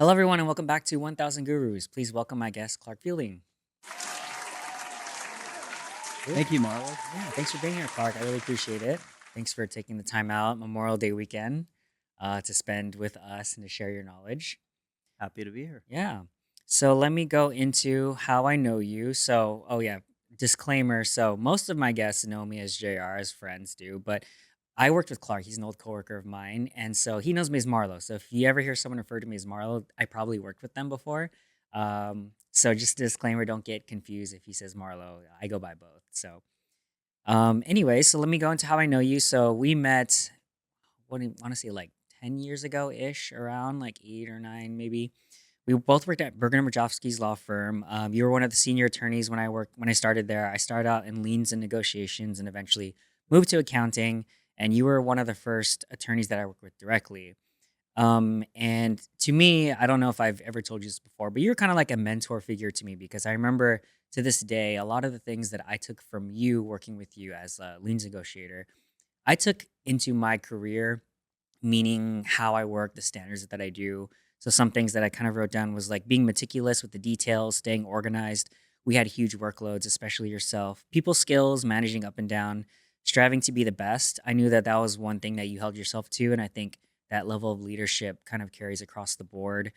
Hello, everyone, and welcome back to 1000 Gurus. Please welcome my guest, Clark Fielding. Cool. Thank you, Marlo. Yeah, thanks for being here, Clark. I really appreciate it. Thanks for taking the time out Memorial Day weekend to spend with us and to share your knowledge. Happy to be here. Yeah. So let me go into how I know you. Disclaimer. So most of my guests know me as JR, as friends do, but I worked with Clark. He's an old coworker of mine, and so he knows me as Marlo. So if you ever hear someone refer to me as Marlo, I probably worked with them before. So just a disclaimer: don't get confused if he says Marlo. I go by both. Anyway, so let me go into how I know you. So we met. What do you want to say? Like 10 years ago ish, around like 8 or 9, maybe. We both worked at Bergen and Mrozowski's law firm. You were one of the senior attorneys when I started there. I started out in liens and negotiations, and eventually moved to accounting. And you were one of the first attorneys that I worked with directly. And to me, I don't know if I've ever told you this before, but you're kind of like a mentor figure to me because I remember to this day a lot of the things that I took from you working with you as a liens negotiator, I took into my career, meaning how I work, the standards that I do. So some things that I kind of wrote down was like being meticulous with the details, staying organized. We had huge workloads, especially yourself. People skills, managing up and down, striving to be the best. I knew that that was one thing that you held yourself to, and I think that level of leadership kind of carries across the board.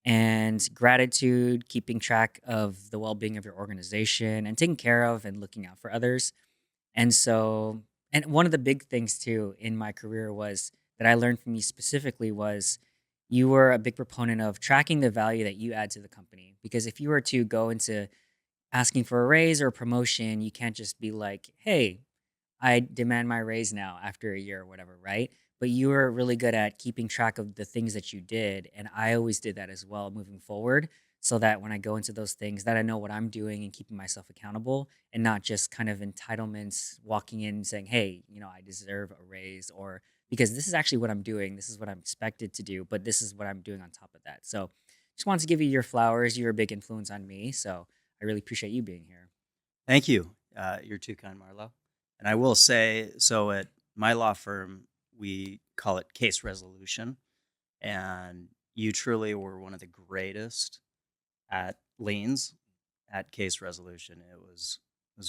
And gratitude, keeping track of the well-being of your organization and taking care of and looking out for others. And so, and one of the big things too in my career was that I learned from you specifically was you were a big proponent of tracking the value that you add to the company. Because if you were to go into asking for a raise or a promotion, you can't just be like, hey, I demand my raise now after a year or whatever, right? But you were really good at keeping track of the things that you did. And I always did that as well moving forward. So that when I go into those things, that I know what I'm doing and keeping myself accountable and not just kind of entitlements walking in and saying, hey, I deserve a raise or because this is actually what I'm doing. This is what I'm expected to do, but this is what I'm doing on top of that. So just wanted to give you your flowers. You're a big influence on me. So I really appreciate you being here. Thank you. You're too kind, Marlo. And I will say, so at my law firm, we call it case resolution. And you truly were one of the greatest at liens, at case resolution. It was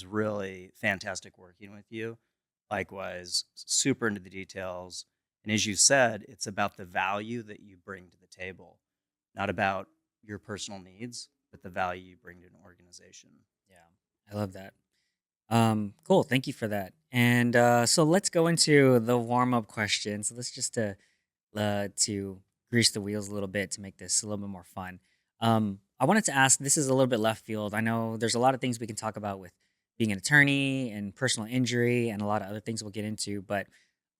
really fantastic working with you. Likewise, super into the details. And as you said, it's about the value that you bring to the table, not about your personal needs, but the value you bring to an organization. Yeah, I love that. Cool. Thank you for that. And so let's go into the warm up questions. So let's just to grease the wheels a little bit to make this a little bit more fun. I wanted to ask. This is a little bit left field. I know there's a lot of things we can talk about with being an attorney and personal injury, and a lot of other things we'll get into. But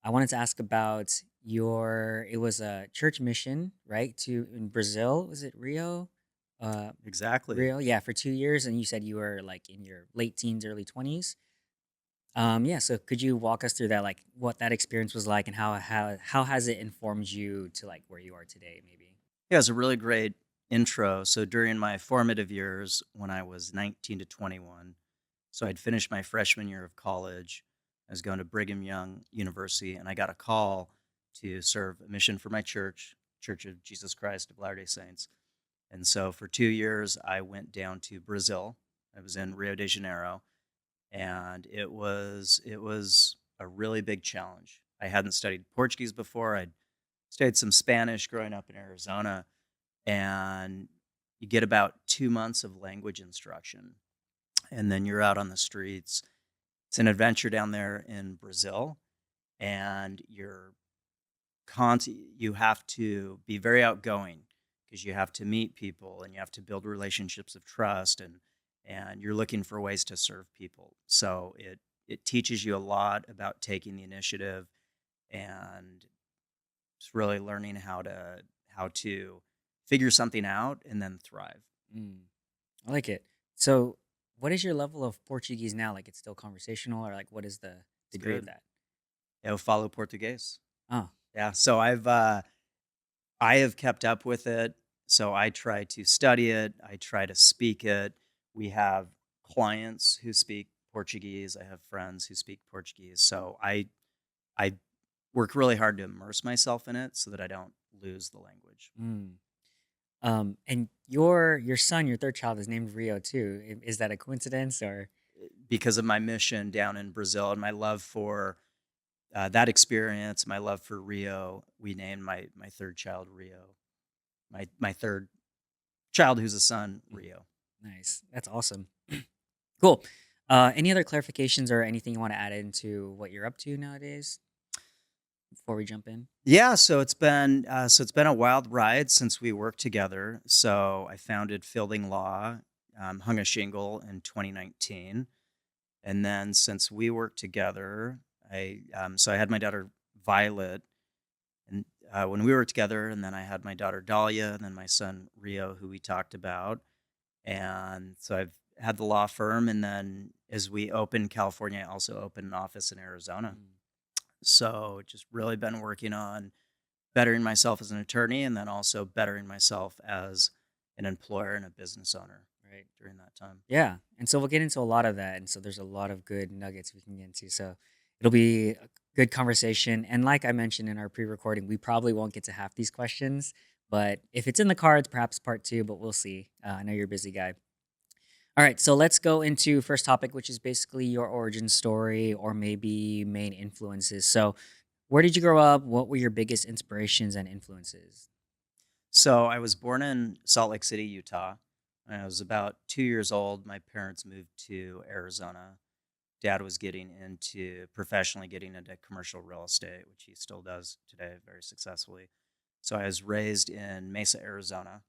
I wanted to ask about your. It was a church mission, right? To in Brazil. Was it Rio? Uh, Exactly. Rio. Yeah, for 2 years, and you said you were like in your late teens, early 20s. Yeah, so could you walk us through that, like what that experience was like and how has it informed you to like where you are today, maybe? Yeah, it's a really great intro. So during my formative years, when I was 19 to 21, so I'd finished my freshman year of college. I was going to Brigham Young University, and I got a call to serve a mission for my church, Church of Jesus Christ of Latter-day Saints. And so for 2 years, I went down to Brazil. I was in Rio de Janeiro, and it was a really big challenge. I hadn't studied Portuguese before. I'd studied some Spanish growing up in Arizona, and you get about 2 months of language instruction, and then you're out on the streets. It's an adventure down there in Brazil, and you have to be very outgoing because you have to meet people and you have to build relationships of trust, and you're looking for ways to serve people. So it teaches you a lot about taking the initiative and just really learning how to figure something out and then thrive. Mm, I like it. So, what is your level of Portuguese now? Like, it's still conversational, or like, what is the It's degree of good. that? Eu falo português. Oh, Yeah, so I have kept up with it. So I try to study it. I try to speak it. We have clients who speak Portuguese. I have friends who speak Portuguese. So I work really hard to immerse myself in it so that I don't lose the language. mm. And your son, your third child, is named Rio too. Is that a coincidence or? Because of my mission down in Brazil and my love for that experience, my love for Rio, we named my third child Rio. My third child, who's a son, Mm, Rio. nice. That's awesome. Cool. Any other clarifications or anything you want to add into what you're up to nowadays before we jump in? Yeah, so it's been a wild ride since we worked together. So I founded Fielding Law, hung a shingle in 2019, and then since we worked together, I had my daughter Violet, and when we were together, and then I had my daughter Dahlia, and then my son Rio, who we talked about, and so I've had the law firm, and then as we opened California, I also opened an office in Arizona. Mm, So just really been working on bettering myself as an attorney and then also bettering myself as an employer and a business owner right. during that time. Yeah. And so we'll get into a lot of that. And so there's a lot of good nuggets we can get into. So it'll be a good conversation. And like I mentioned in our pre recording, we probably won't get to half these questions. But if it's in the cards, perhaps part two, but we'll see. I know you're a busy guy. All right. So let's go into first topic, which is basically your origin story or maybe main influences. So where did you grow up? What were your biggest inspirations and influences? So I was born in Salt Lake City, Utah. When I was about 2 years old, my parents moved to Arizona. Dad was professionally getting into commercial real estate, which he still does today very successfully. So I was raised in Mesa, Arizona.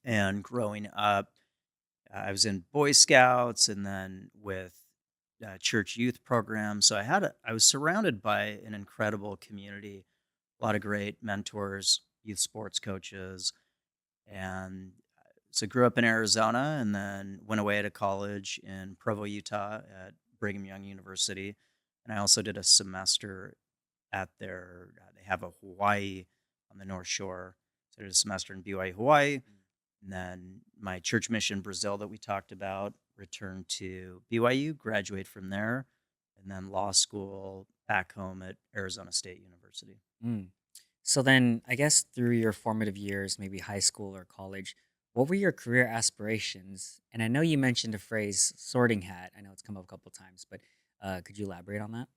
And growing up, I was in Boy Scouts and then with church youth programs. So I was surrounded by an incredible community, a lot of great mentors, youth sports coaches, and so grew up in Arizona and then went away to college in Provo, Utah at Brigham Young University, and I also did a semester at they have a Hawaii on the North Shore. So I did a semester in BYU, Hawaii, and then my church mission Brazil that we talked about, returned to BYU, graduate from there, and then law school back home at Arizona State University. Mm. So then, I guess through your formative years, maybe high school or college, what were your career aspirations? And I know you mentioned a phrase, sorting hat. I know it's come up a couple times, but could you elaborate on that?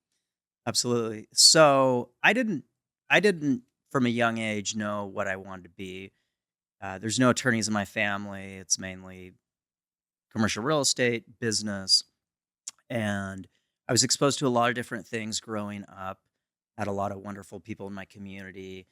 Absolutely. So I didn't from a young age know what I wanted to be. There's no attorneys in my family. It's mainly commercial real estate, business, and I was exposed to a lot of different things growing up. Had a lot of wonderful people in my community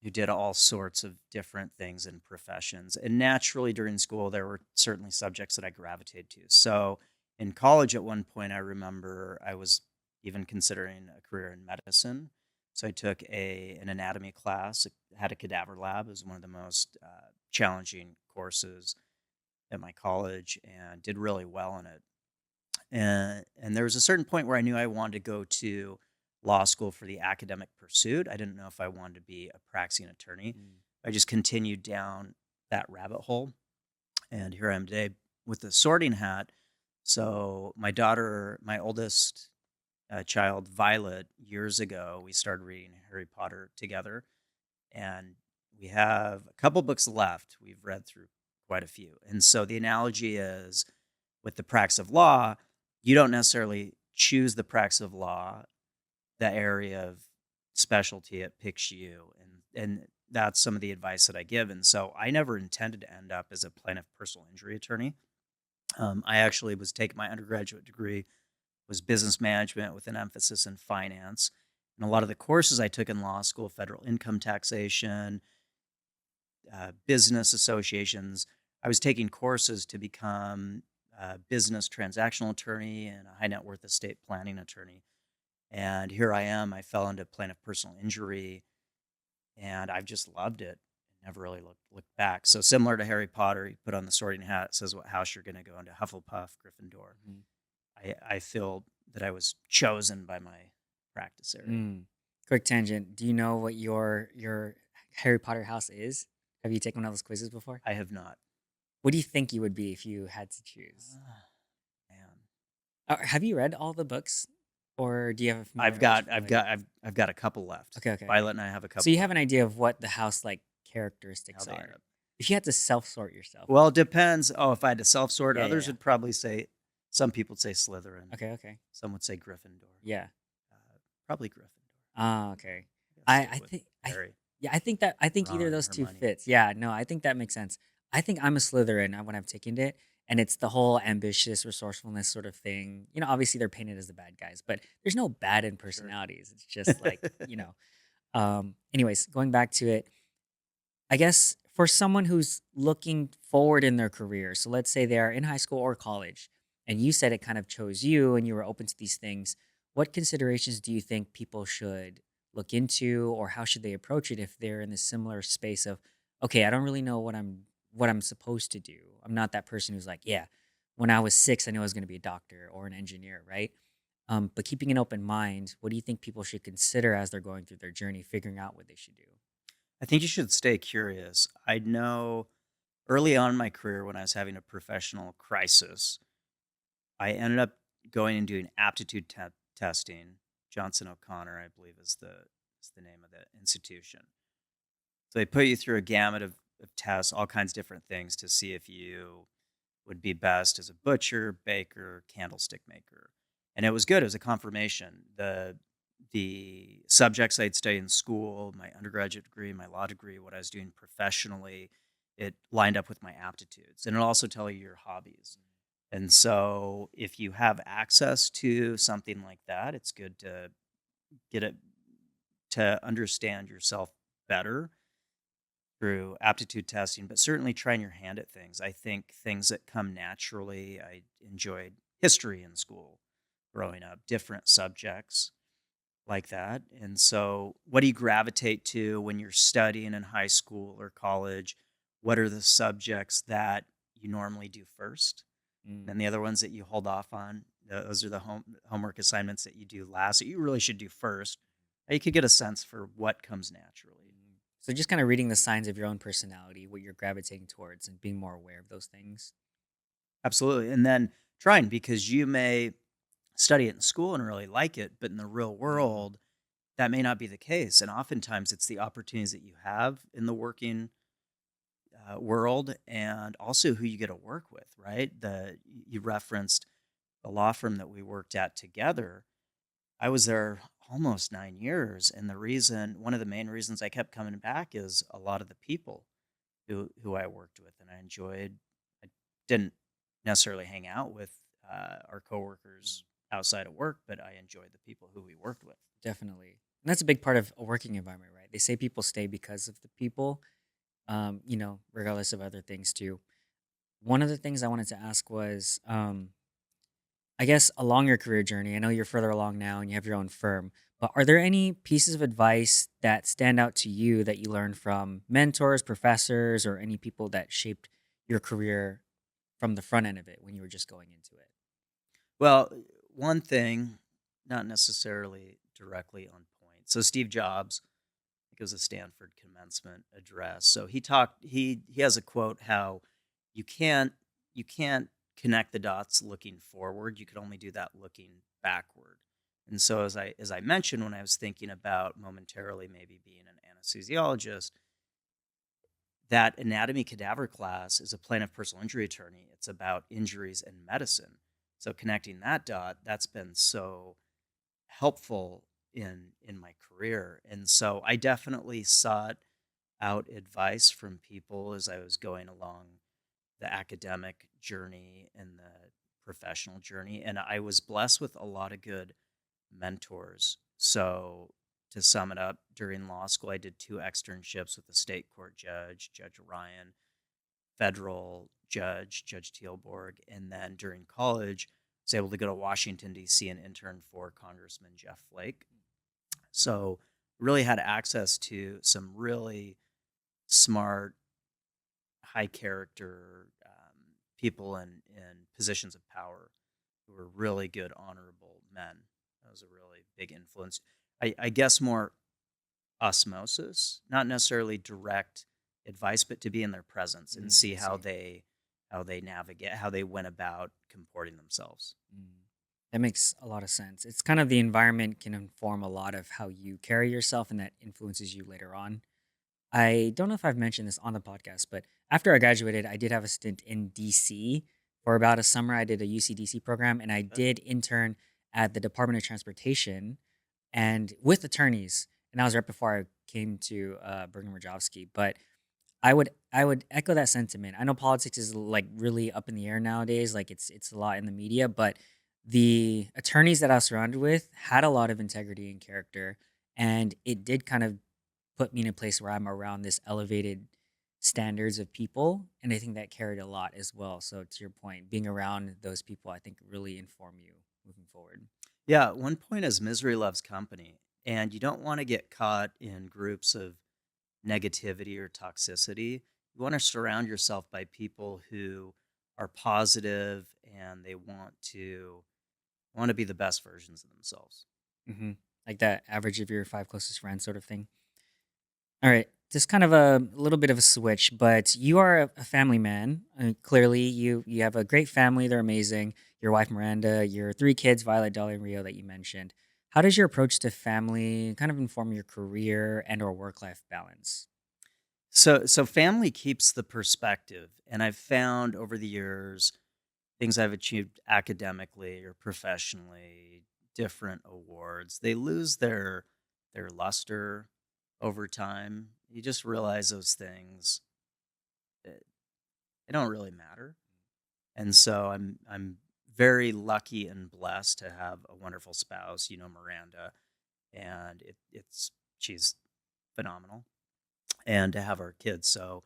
who did all sorts of different things and professions. And naturally, during school, there were certainly subjects that I gravitated to. So in college, at one point, I remember I was even considering a career in medicine. So I took an anatomy class, it had a cadaver lab. It was one of the most challenging courses at my college and did really well in it. And there was a certain point where I knew I wanted to go to law school for the academic pursuit. I didn't know if I wanted to be a practicing attorney. Mm, I just continued down that rabbit hole, and here I am today with the sorting hat. So my daughter, my oldest child, Violet, years ago, we started reading Harry Potter together, and we have a couple books left. We've read through quite a few, and so the analogy is with the practice of law, you don't necessarily choose the practice of law, the area of specialty it picks you, and that's some of the advice that I give. And so I never intended to end up as a plaintiff personal injury attorney. I actually was taking my undergraduate degree was business management with an emphasis in finance. And a lot of the courses I took in law school, federal income taxation, business associations, I was taking courses to become a business transactional attorney and a high net worth estate planning attorney. And here I am. I fell into plaintiff personal injury, and I've just loved it. Never really looked back. So similar to Harry Potter, you put on the sorting hat, it says what house you're going to go into: Hufflepuff, Gryffindor. mhm. I feel that I was chosen by my practice area. Mm. Quick tangent. Do you know what your Harry Potter house is? Have you taken one of those quizzes before? I have not. What do you think you would be if you had to choose? Ah, man, Have you read all the books, or do you are you I've familiar? got a couple left. Okay, okay, Violet okay. and I have a So couple you have left. an idea of what the house like characteristics how they end are? up. If you had to self-sort yourself. Well, it depends. Oh, if I had to self-sort, Yeah, yeah, others yeah. would probably say some people would say Slytherin, Okay, okay. some would say Gryffindor. Yeah. Probably Gryffindor. Ah, okay. I gotta I stick I with think I Harry, yeah, I think either of Ron, and those 2 Hermione. fits. Yeah, no, I think that makes sense. I think I'm a Slytherin when I've taken it, and it's the whole ambitious resourcefulness sort of thing. Obviously they're painted as the bad guys, but there's no bad in Sure. personalities. It's just like, anyways, going back to it, I guess for someone who's looking forward in their career, so let's say they are in high school or college, and you said it kind of chose you and you were open to these things, what considerations do you think people should look into, or how should they approach it if they're in this similar space of, okay, I don't really know what I'm supposed to do. I'm not that person who's like, yeah, when I was 6, I knew I was going to be a doctor or an engineer, right? But keeping an open mind, what do you think people should consider as they're going through their journey, figuring out what they should do? I think you should stay curious. I know early on in my career when I was having a professional crisis, I ended up going and doing aptitude testing. Johnson O'Connor, I believe, is the name of the institution. So they put you through a gamut of tests, all kinds of different things to see if you would be best as a butcher, baker, candlestick maker. And it was good. It was a confirmation. The subjects I'd studied in school, my undergraduate degree, my law degree, what I was doing professionally, it lined up with my aptitudes. And it'll also tell you your hobbies. And so if you have access to something like that, it's good to get it to understand yourself better through aptitude testing, but certainly trying your hand at things. I think things that come naturally. I enjoyed history in school growing up, different subjects like that. And so, what do you gravitate to when you're studying in high school or college? What are the subjects that you normally do first? Mm. And the other ones that you hold off on, those are the homework assignments that you do last, that you really should do first. You could get a sense for what comes naturally. Mm. So just kind of reading the signs of your own personality, what you're gravitating towards, and being more aware of those things. Absolutely. And then trying, because you may study it in school and really like it, but in the real Mm. world, that may not be the case. And oftentimes it's the opportunities that you have in the working world and also who you get to work with, right? You referenced the law firm that we worked at together. I was there almost 9 years. And one of the main reasons I kept coming back is a lot of the people who I worked with, and I enjoyed. I didn't necessarily hang out with our coworkers outside of work, but I enjoyed the people who we worked with. Definitely. And that's a big part of a working environment, right? They say people stay because of the people, regardless of other things too. One of the things I wanted to ask was, I guess along your career journey, I know you're further along now and you have your own firm, but are there any pieces of advice that stand out to you that you learned from mentors, professors, or any people that shaped your career from the front end of it when you were just going into it? Well, one thing, not necessarily directly on point. So Steve Jobs, I think it was a Stanford commencement address. So he talked. He has a quote: "How you can't you can't connect the dots looking forward. You could only do that looking backward." And so, as I mentioned, when I was thinking about momentarily maybe being an anesthesiologist, that anatomy cadaver class is a plaintiff personal injury attorney. It's about injuries and medicine. So connecting that dot, that's been so helpful in my career. And so I definitely sought out advice from people as I was going along the academic journey and the professional journey. And I was blessed with a lot of good mentors. So to sum it up, during law school, I did two externships with the state court judge, Judge Ryan, federal judge, Judge Teelborg. And then during college, I was able to go to Washington, D.C. and intern for Congressman Jeff Flake. So really had access to some really smart, high character people in positions of power who were really good, honorable men. That was a really big influence. I guess more osmosis, not necessarily direct advice, but to be in their presence and see I see. how they navigate, how they went about comporting themselves. Mm. That makes a lot of sense. It's kind of the environment can inform a lot of how you carry yourself and that influences you later on. I don't know if I've mentioned this on the podcast, but after I graduated, I did have a stint in DC for about a summer. I did a UCDC program and I Okay. did intern at the Department of Transportation and with attorneys. And that was right before I came to Bergen Rajovsky. But I would echo that sentiment. I know politics is like really up in the air nowadays. Like it's a lot in the media, but the attorneys that I was surrounded with had a lot of integrity and character, and it did kind of put me in a place where I'm around this elevated standards of people, and I think that carried a lot as well. So to your point, being around those people, I think really inform you moving forward. Yeah, one point is misery loves company, and you don't want to get caught in groups of negativity or toxicity. You want to surround yourself by people who are positive and they want to be the best versions of themselves. hmm Like that average of your five closest friends sort of thing. All right. Just kind of a little bit of a switch, but you are a family man. Clearly, you have a great family. They're amazing. Your wife Miranda, your three kids, Violet, Dolly, and Rio, that you mentioned. How does your approach to family kind of inform your career and or work life balance? So family keeps the perspective, and I've found over the years things I've achieved academically or professionally, different awards, they lose their luster over time. You just realize those things, eh, they don't really matter. And so I'm very lucky and blessed to have a wonderful spouse, Miranda, and it's she's phenomenal, and to have our kids. So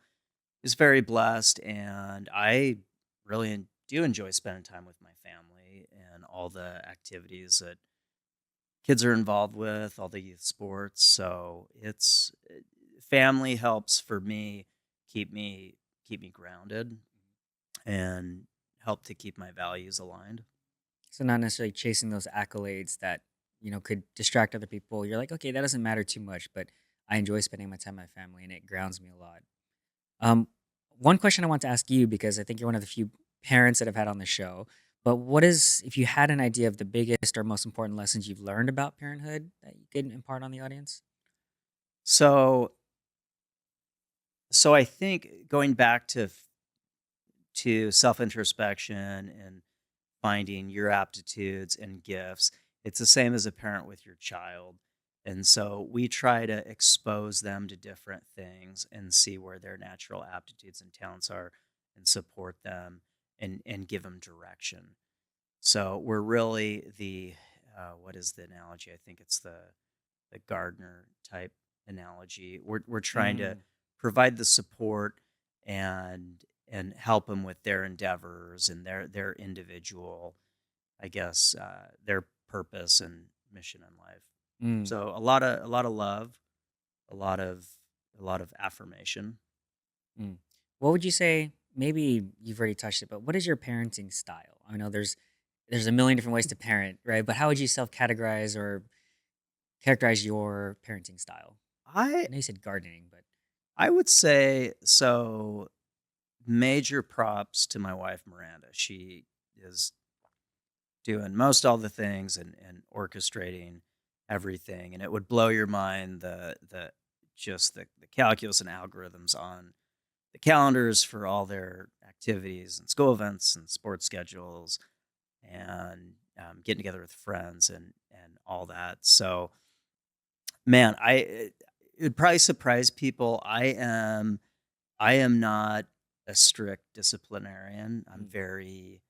it's very blessed, and I really do enjoy spending time with my family and all the activities that kids are involved with, all the youth sports. So family helps for me keep me grounded and help to keep my values aligned. So not necessarily chasing those accolades that could distract other people. You're like, okay, that doesn't matter too much, but I enjoy spending my time with my family, and it grounds me a lot. Um, One question I want to ask you, because I think you're one of the few parents that I've had on the show. But what is, if you had an idea of the biggest or most important lessons you've learned about parenthood that you could impart on the audience? So so I think going back to self introspection and finding your aptitudes and gifts. It's the same as a parent with your child. And so we try to expose them to different things and see where their natural aptitudes and talents are and support them and give them direction. So we're really what is the analogy? I think it's the gardener type analogy. We're trying to Mm, provide the support and help them with their endeavors and their individual, I guess, their purpose and mission in life. mm, So a lot of love, a lot of a lot of affirmation. mm. What would you say? Maybe you've already touched it, but what is your parenting style? I know there's a million different ways to parent, right? But how would you self categorize or characterize your parenting style? I I know you said gardening, but I would say so. Major props to my wife Miranda. She is doing most all the things and orchestrating everything, and it would blow your mind the calculus and algorithms on the calendars for all their activities and school events and sports schedules and getting together with friends and all that. So, man, it would probably surprise people. I am not a strict disciplinarian. I'm mm, very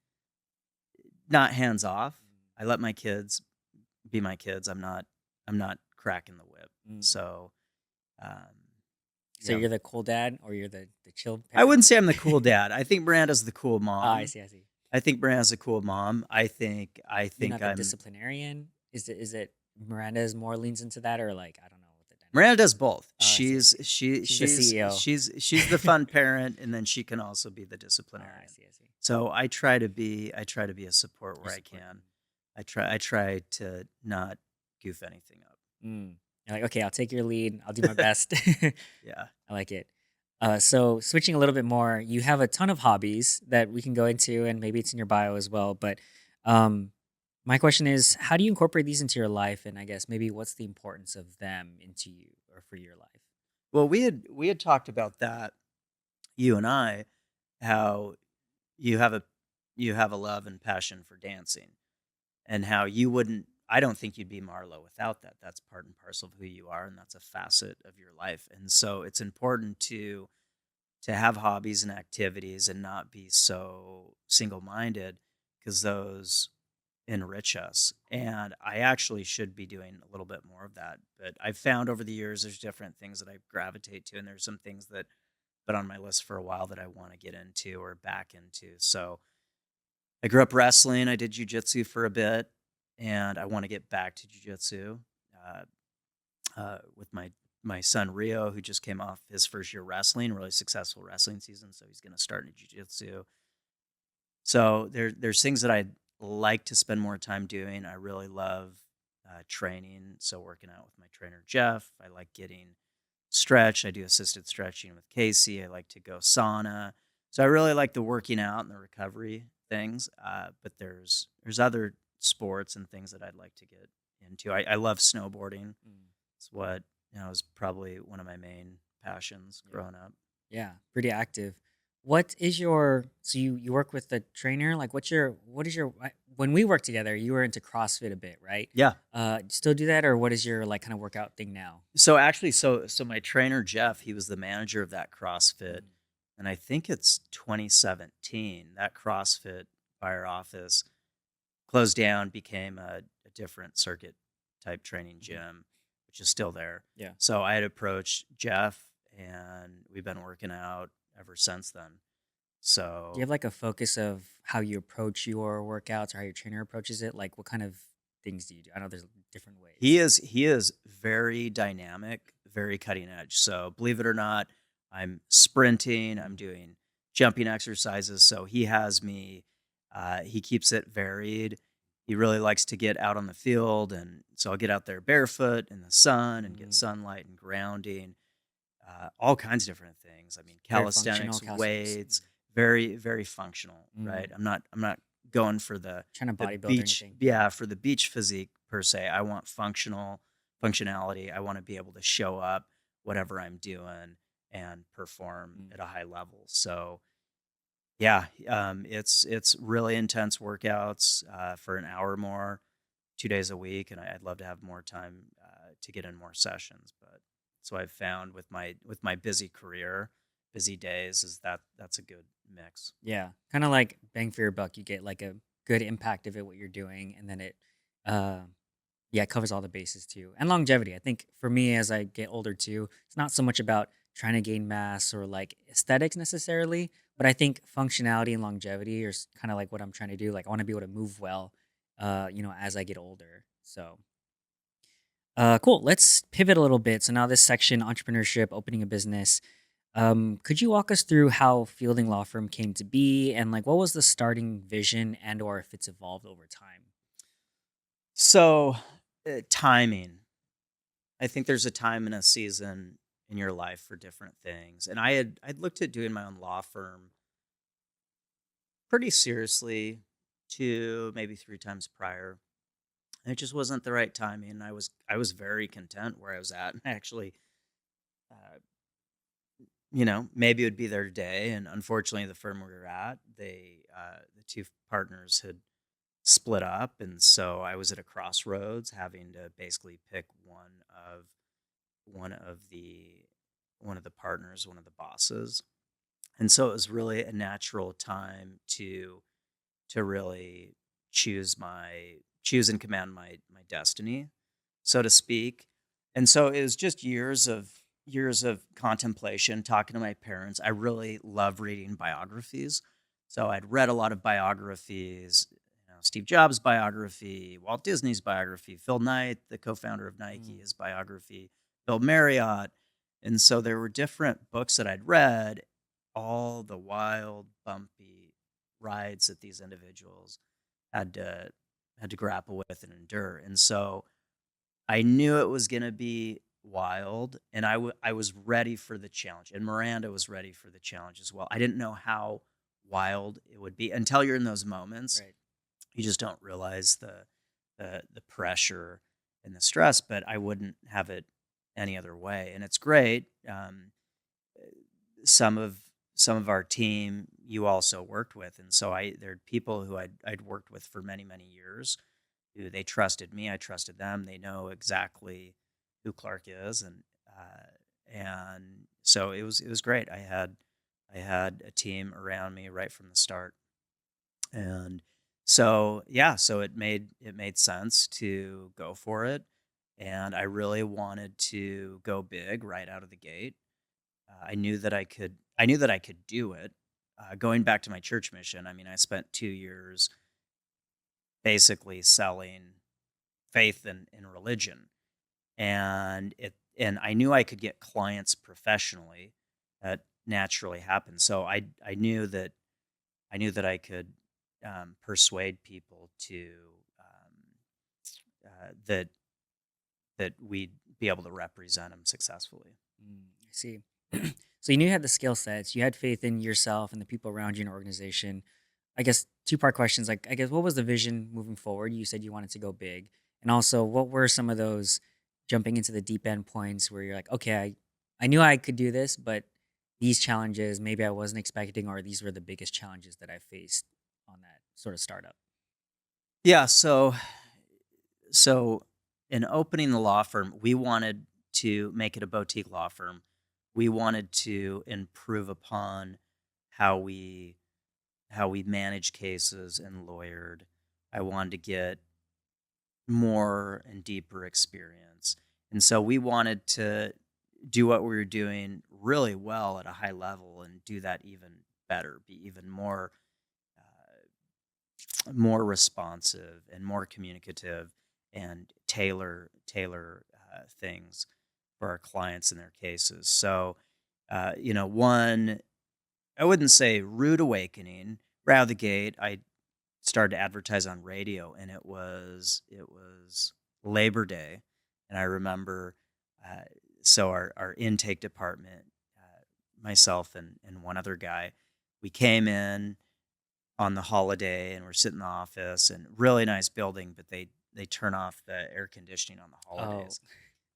not hands off. I let my kids be my kids. I'm not cracking the whip. mm. So, um, So yeah, you're the cool dad or you're the chill I parent? wouldn't say I'm the cool dad. I think Miranda's the cool Ah, I mom. see, I see. I think Miranda's a cool mom. I You're think not the I'm disciplinarian? Is it Miranda's more leans into that, or like, I don't know what the Miranda dynamic does is? both. Oh, I see, I She's see. she She's the CEO. she's the fun parent, and then she can also be the Ah, I disciplinarian. see, I see. So I try to be a support Your where I support. can. I try to not goof anything up. Mm. You're like, okay, I'll take your lead. I'll do my best. Yeah. I like it. So switching a little bit more, you have a ton of hobbies that we can go into, and maybe it's in your bio as well. But um, my question is, how do you incorporate these into your life? And I guess maybe what's the importance of them into you or for your life? Well, we had talked about that, you and I, how you have a you have a love and passion for dancing, and how you wouldn't. I don't think you'd be Marlo without that. That's part and parcel of who you are, and that's a facet of your life. And so it's important to have hobbies and activities and not be so single-minded because those enrich us. And I actually should be doing a little bit more of that. But I've found over the years there's different things that I gravitate to, and there's some things that been on my list for a while that I want to get into or back into. So I grew up wrestling. I did jujitsu for a bit, and I want to get back to jujitsu with my son Rio, who just came off his first year wrestling, really successful wrestling season. So he's going to start in jujitsu. So there's things that I'd like to spend more time doing. I really love training, so working out with my trainer Jeff. I like getting stretch. I do assisted stretching with Casey. I like to go sauna. So I really like the working out and the recovery things. But there's other sports and things that I'd like to get into. I love snowboarding. Mm, It's what is probably one of my main passions yeah. growing up. Yeah, pretty active. What is your so you work with the trainer? Like what is your when we worked together, you were into CrossFit a bit, right? Yeah. Still do that or what is your like kind of workout thing now? So actually, so my trainer Jeff, he was the manager of that CrossFit, Mm, and I think it's 2017 that CrossFit by our office closed down, became a different circuit type training mhm. gym, which is still there. Yeah. So I had approached Jeff, and we've been working out ever since then. Do you So have like a focus of how you approach your workouts or how your trainer approaches it? Like what kind of things do you do? I know there's different he ways. is he is very dynamic, very cutting edge. So believe it or not, I'm sprinting, I'm Mm, doing jumping exercises. So he has me. He keeps it varied. He really likes to get out on the field, and so I'll get out there barefoot in the sun and get mm. sunlight and grounding. All kinds of different things. I mean, Very functional calisthenics, calisthenics. weights, very very functional, right? Mm. I'm not going for Trying to the bodybuild or beach, anything. Yeah. yeah, for the beach physique per se. I want functionality. I want to be able to show up whatever I'm doing and perform Mm. at a high level. So yeah, it's really intense workouts for an hour or more, 2 days a week, and I'd love to have more time to get in more sessions. But so I've found with my busy career, busy days, is that's a good mix. Yeah, kinda like bang for your buck, you get, like, a good impact of it, what you're doing, and then uh yeah, it covers all the bases too, and longevity. I think for me, as I get older too, it's not so much about trying to gain mass or, like, aesthetics necessarily, but I think functionality and longevity are kinda like what I'm trying to do, like, I wanna be able to move well, as I get older, so cool. Let's pivot a little bit. So now this section, entrepreneurship, opening a business. Could you walk us through how Fielding Law Firm came to be and like what was the starting vision and or if it's evolved over time? So timing. I think there's a time and a season in your life for different things. And I'd looked at doing my own law firm pretty seriously 2, maybe 3 times prior. And it just wasn't the right timing. I was very content where I was at. And actually, uh, maybe it would be there today. And unfortunately, the firm we were at, the two partners had split up, and so I was at a crossroads, having to basically pick one of the one of the partners, one of the bosses. And so it was really a natural time to really choose and command my destiny, so to speak. And so it was just years of contemplation, talking to my parents. I really love reading biographies. So I'd read a lot of biographies, Steve Jobs' biography, Walt Disney's biography, Phil Knight, the co-founder of Nike, Mm, his biography, Bill Marriott. And so there were different books that I'd read, all the wild, bumpy rides that these individuals had to had to grapple with and endure. And so I knew it was going to be wild, and I was ready for the challenge. And Miranda was ready for the challenge as well. I didn't know how wild it would be until you're in those moments. right. You just don't realize the pressure and the stress, but I wouldn't have it any other way, and it's great. Some of some of our team you also worked with, and so there are people who I'd worked with for many many years who they trusted me, I trusted them. They know exactly who Clark is, and so it was great. I had a team around me right from the start, and so yeah, so it made sense to go for it, and I really wanted to go big right out of the gate. I knew that I could. I knew that I could do it. Going back to my church mission, I mean, I spent 2 years basically selling faith and religion, and I knew I could get clients professionally. That naturally happened. So I knew that I could persuade people to that we'd be able to represent them successfully. I see. So you knew you had the skill sets, you had faith in yourself and the people around you in your organization. I guess two-part questions. Like, I guess, what was the vision moving forward? You said you wanted to go big, and also, what were some of those jumping into the deep end points where you're like, okay, I knew I could do this, but these challenges maybe I wasn't expecting, or these were the biggest challenges that I faced on that sort of startup. Yeah. So in opening the law firm, we wanted to make it a boutique law firm. We wanted to improve upon how we how we manage cases and lawyered. I wanted to get more and deeper experience. And so we wanted to do what we were doing really well at a high level and do that even better, be even more responsive and more communicative and tailor things for our clients and their cases. So, one I wouldn't say rude awakening. Right out of the gate, I started to advertise on radio, and it was Labor Day, and I remember, uh, so our intake department, myself and one other guy, we came in on the holiday, and we're sitting in the office, and really nice building, but they turn off the air conditioning on the Oh, holidays.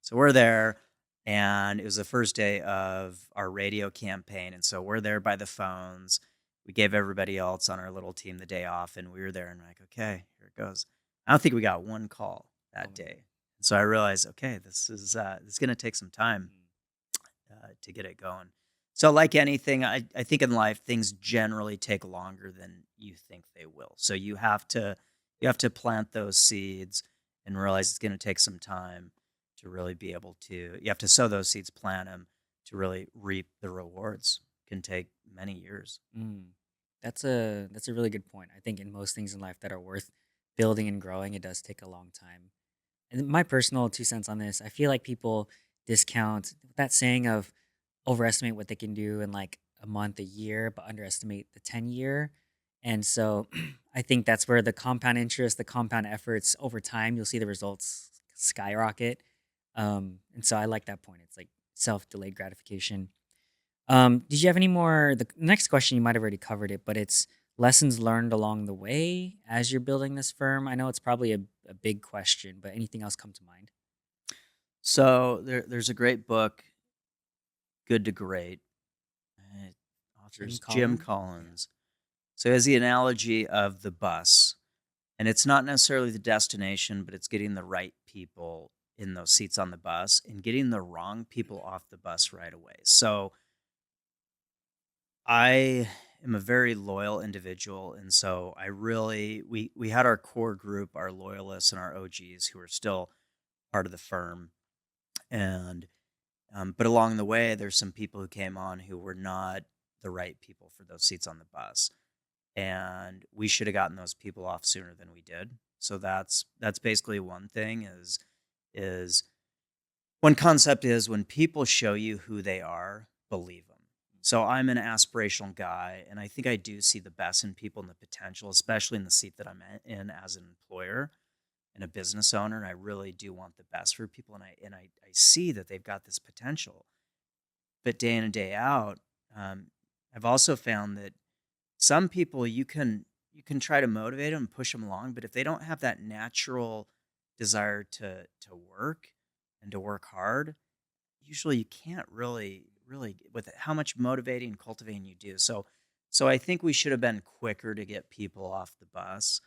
So we're there, and it was the first day of our radio campaign, and so we're there by the phones. We gave everybody else on our little team the day off, and we were there, and we're like, okay, here it goes. I don't think we got one call oh that my god. day, so I realized, okay, this is going to take some time Mm. to get it going. So, like anything, I think in life things generally take longer than you think they will. So you have to plant those seeds and realize it's going to take some time to really be able to. You have to sow those seeds, plant them to really reap the rewards. Can take many years. Mm. That's a really good point. I think in most things in life that are worth building and growing, it does take a long time. And my personal 2 cents on this, I feel like people discount that saying of overestimate what they can do in like a month, a year, but underestimate the 10-year. And so I think that's where the compound interest, the compound efforts over time, you'll see the results skyrocket. And so I like that point. It's like self delayed gratification. Did you have any more? The next question, you might have already covered it, but it's lessons learned along the way as you're building this firm. I know it's probably a big question, but anything else come to mind? So there's a great book, Good to Great. Uh, Jim Author's Jim Collins? Yeah. Collins. So as the analogy of the bus, and it's not necessarily the destination, but it's getting the right people in those seats on the bus and getting the wrong people off the bus right away. So I am a very loyal individual, and so I really we had our core group, our loyalists and our OGs who are still part of the firm, and but along the way, there's some people who came on who were not the right people for those seats on the bus, and we should have gotten those people off sooner than we did. So that's basically one thing is one concept is when people show you who they are, believe them. So I'm an aspirational guy, and I think I do see the best in people and the potential, especially in the seat that I'm in as an employer and a business owner. And I really do want the best for people, and I see that they've got this potential. But day in and day out, um, I've also found that some people you can try to motivate them, push them along, but if they don't have that natural desire to work and to work hard, usually you can't really with how much motivating and cultivating you do. So I think we should have been quicker to get people off the bus.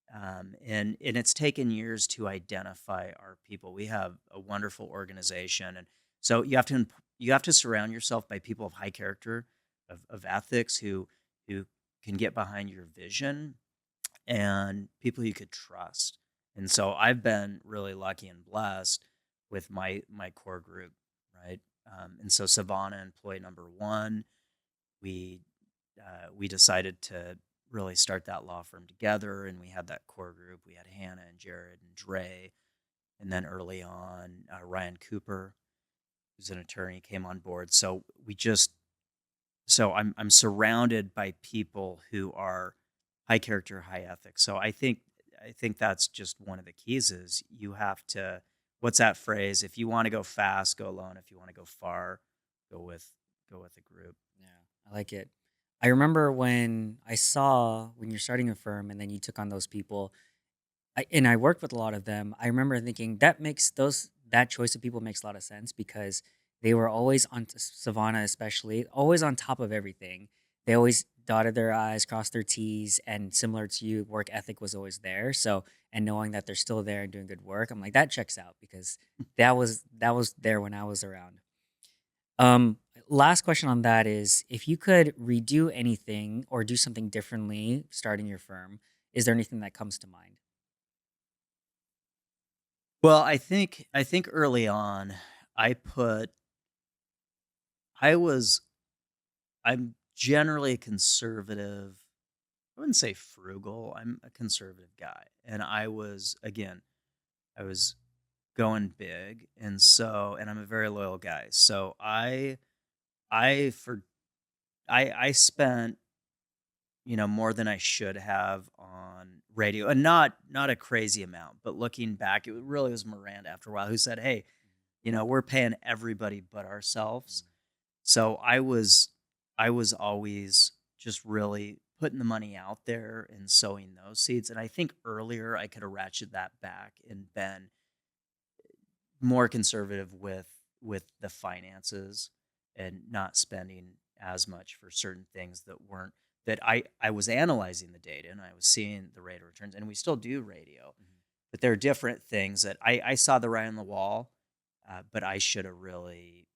And it's taken years to identify our people. We have a wonderful organization, and so you have to surround yourself by people of high character, of ethics, who can get behind your vision, and people you could trust. And so I've been really lucky and blessed with my core group, right? And so Savannah, employee number one, we we decided to really start that law firm together, and we had that core group. We had Hannah and Jared and Dre, and then early on, Ryan Cooper, who's an attorney, came on board. So we just so I'm surrounded by people who are high character, high ethics. So I think that's just one of the keys is you have to what's that phrase? If you want to go fast, go alone. If you want to go far, go with go with a group. Yeah, I like it. I remember when I saw when you're starting a firm and then you took on those people, I worked with a lot of them. I remember thinking that choice of people makes a lot of sense because they were always on Savannah, especially always on top of everything. They always dotted their I's, crossed their T's, and similar to you, work ethic was always there. So, and knowing that they're still there and doing good work, I'm like that checks out because that was there when I was around. Um, Last question on that is if you could redo anything or do something differently starting your firm, is there anything that comes to mind? Well, I think early on, I put I was I'm generally conservative. I wouldn't say frugal. I'm a conservative guy, and I was going big, and I'm a very loyal guy. So I for I spent more than I should have on radio, and not a crazy amount, but looking back, it really was Miranda after a while who said, "Hey, we're paying everybody but ourselves." Mm. So I was always just really putting the money out there and sowing those seeds. And I think earlier I could have ratcheted that back and been more conservative with the finances and not spending as much for certain things that I was analyzing the data and I was seeing the rate of returns, and we still do radio, Mhm. but there are different things that I saw the writing on the wall, but I should have really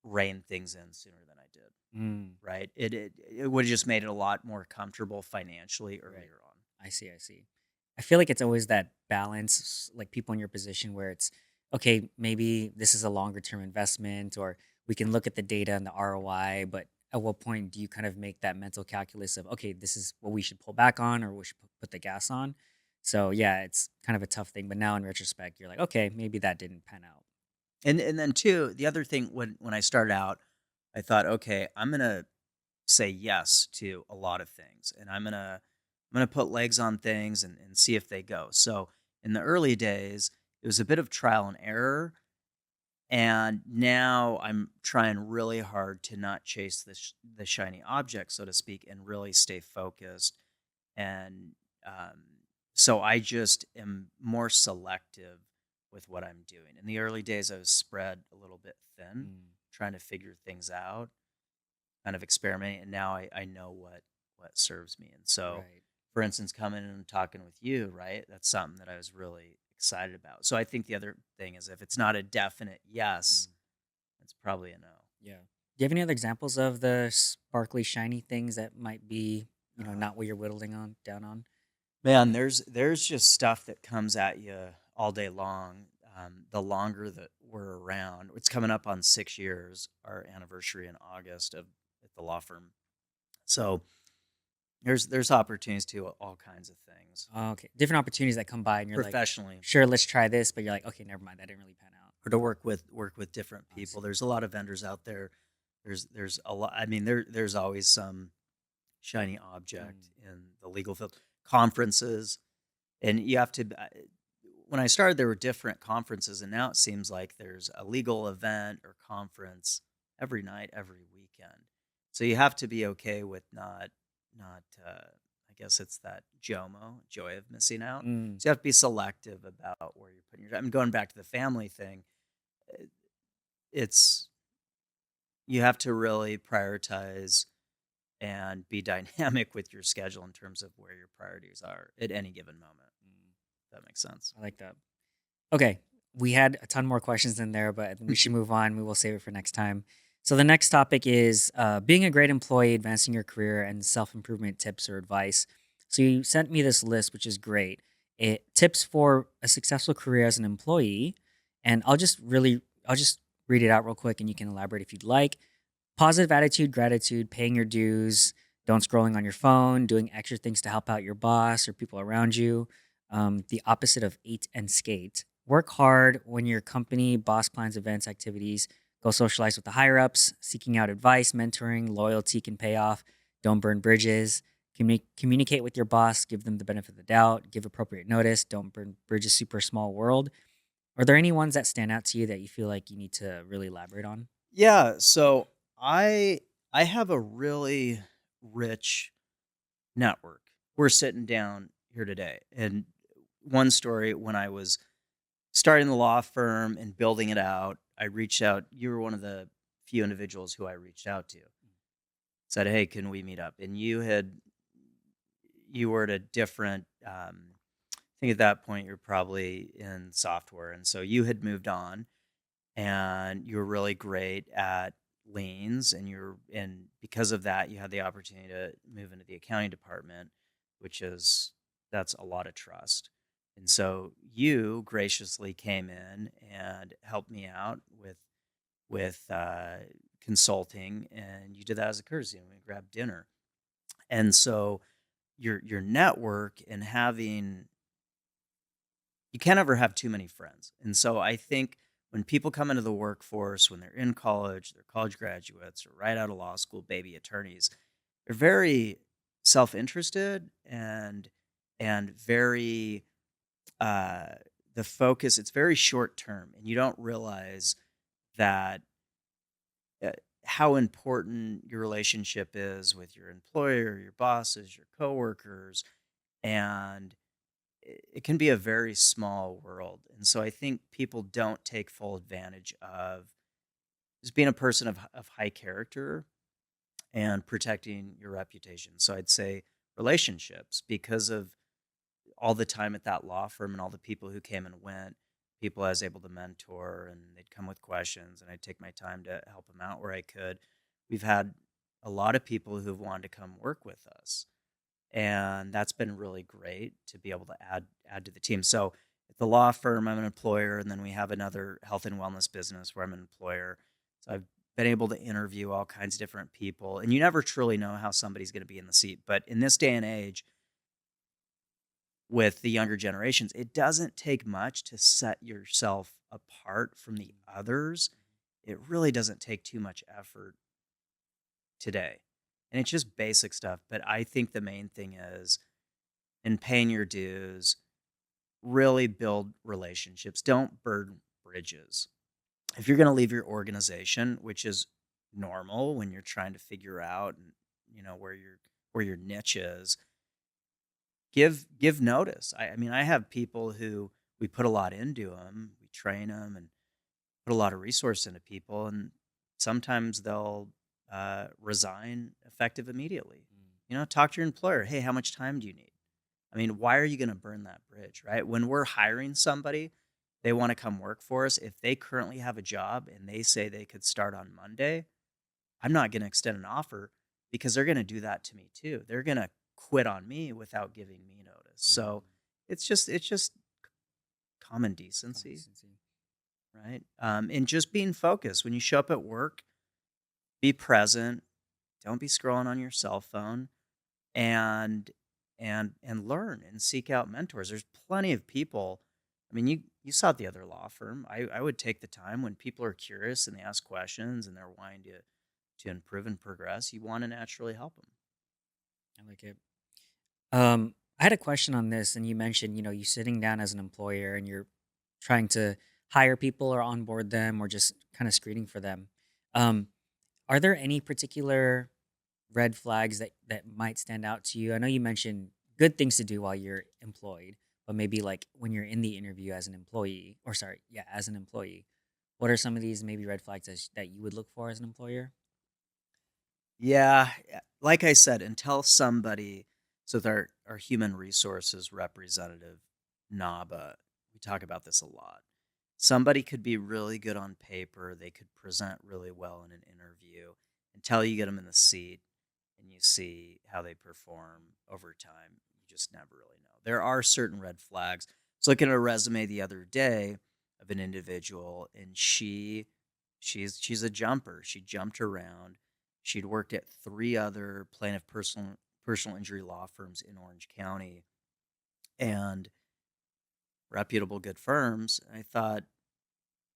reined things in sooner than I did. Mm, Right? It would have just made it a lot more comfortable financially right. earlier on. I see. I see. I feel like it's always that balance, like people in your position where it's okay, maybe this is a longer term investment, or we can look at the data and the ROI, but at what point do you kind of make that mental calculus of, okay, this is what we should pull back on or we should put the gas on? So, yeah, it's kind of a tough thing. But now in retrospect, you're like, okay, maybe that didn't pan out. And then too, the other thing when I started out, I thought, okay, I'm gonna say yes to a lot of things, and I'm gonna put legs on things and see if they go. So in the early days, it was a bit of trial and error, and now I'm trying really hard to not chase the shiny object, so to speak, and really stay focused. And um, so I just am more selective with what I'm doing. In the early days, I was spread a little bit thin, Mm, trying to figure things out, kind of experimenting. And now I know what serves me. And so, right. for instance, coming and talking with you, right? That's something that I was really excited about. So I think the other thing is if it's not a definite yes, Mm, it's probably a no. yeah. Do you have any other examples of the sparkly, shiny things that might be, not what you're whittling on down on? Man, there's just stuff that comes at you all day long. The longer that we're around, it's coming up on 6 years, our anniversary in August of at the law firm. So there's opportunities to all kinds of things Oh, okay. Different opportunities that come by and you're like, professionally, "Sure, let's try this," but you're like, "Okay, never mind. That didn't really pan out." or to work with different I people. see. There's a lot of vendors out there. There's a lot. I mean, there's always some shiny object Mm, in the legal field. Conferences, and you have to when I started, there were different conferences, and now it seems like there's a legal event or conference every night, every weekend. So you have to be okay with not. I guess it's that JOMO, joy of missing out. mm, So you have to be selective about where you're putting your time. And going back to the family thing, it's you have to really prioritize and be dynamic with your schedule in terms of where your priorities are at any given moment. Mm, If that makes sense. I like that. Okay, we had a ton more questions in there, but we should move on. We will save it for next time. So the next topic is being a great employee, advancing your career, and self improvement tips or advice. So you sent me this list, which is great. Tips for a successful career as an employee, and I'll just read it out real quick, and you can elaborate if you'd like. Positive attitude, gratitude, paying your dues, don't scrolling on your phone, doing extra things to help out your boss or people around you. The opposite of eat and skate. Work hard when your company, boss plans, events, activities. Go socialize with the higher ups. Seeking out advice, mentoring, loyalty can pay off. Don't burn bridges. Communicate with your boss. Give them the benefit of the doubt. Give appropriate notice. Don't burn bridges. Super small world. Are there any ones that stand out to you that you feel like you need to really elaborate on? Yeah, so I have a really rich network. We're sitting down here today, and one story when I was starting the law firm and building it out, I reached out. You were one of the few individuals who I reached out to. Said, "Hey, can we meet up?" And you were at a different. I think at that point you're probably in software, and so you had moved on, and you were really great at liens, and because of that, you had the opportunity to move into the accounting department, which is that's a lot of trust. And so you graciously came in and helped me out with consulting, and you did that as a courtesy, and we grabbed dinner. And so your network and having you can't ever have too many friends. And so I think when people come into the workforce, when they're in college, they're college graduates or right out of law school, baby attorneys, they're very self-interested and very uh the focus it's very short term, and you don't realize that uh, how important your relationship is with your employer, your bosses, your coworkers, and it can be a very small world. And so I think people don't take full advantage of just being a person of high character and protecting your reputation. So I'd say relationships, because of all the time at that law firm and all the people who came and went, people I was able to mentor, and they'd come with questions, and I'd take my time to help them out where I could. We've had a lot of people who've wanted to come work with us, and that's been really great to be able to add to the team. So at the law firm, I'm an employer, and then we have another health and wellness business where I'm an employer. So I've been able to interview all kinds of different people, and you never truly know how somebody's going to be in the seat. But in this day and age, with the younger generations, it doesn't take much to set yourself apart from the others. It really doesn't take too much effort today. And it's just basic stuff. But I think the main thing is in paying your dues, really build relationships. Don't burn bridges. If you're going to leave your organization, which is normal when you're trying to figure out, where your niche is, give notice. I mean, I have people who we put a lot into them, we train them, and put a lot of resource into people, and sometimes they'll resign effective immediately. Mm, Talk to your employer. Hey, how much time do you need? I mean, why are you going to burn that bridge, right? When we're hiring somebody, they want to come work for us. If they currently have a job and they say they could start on Monday, I'm not going to extend an offer because they're going to do that to me too. They're going to quit on me without giving me notice. So mm. it's just common Common decency, decency. right? And just being focused when you show up at work, be present. Don't be scrolling on your cell phone, and and learn and seek out mentors. There's plenty of people. I mean, you saw at the other law firm. I would take the time when people are curious and they ask questions and they're wanting to improve and progress. You want to naturally help them. I like it. I had a question on this, and you mentioned, you sitting down as an employer and you're trying to hire people or onboard them or just kind of screening for them. Um, are there any particular red flags that might stand out to you? I know you mentioned good things to do while you're employed, but maybe like when you're in the interview as an employee, or sorry, yeah, as an employee. What are some of these maybe red flags that you would look for as an employer? Yeah, like I said, until somebody so with our human resources representative, NABA, we talk about this a lot. Somebody could be really good on paper, they could present really well in an interview until you get them in the seat and you see how they perform over time. You just never really know. There are certain red flags. I was looking at a resume the other day of an individual, and she's a jumper. She jumped around. She'd worked at three other plaintiff personal injury law firms in Orange County and reputable good firms. And I thought,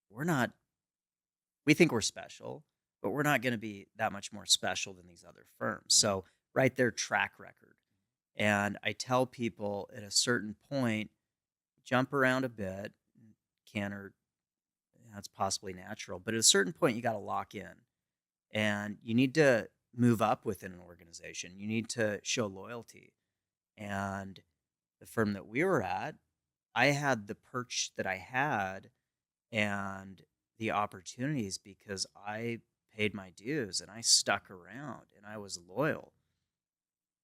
we're not we think we're special, but we're not going to be that much more special than these other firms. Mm. So, right there, track record. And I tell people at a certain point, jump around a bit, canter, that's possibly natural, but at a certain point, you got to lock in and you need to move up within an organization. You need to show loyalty. And the firm that we were at, I had the perch that I had and the opportunities because I paid my dues and I stuck around and I was loyal.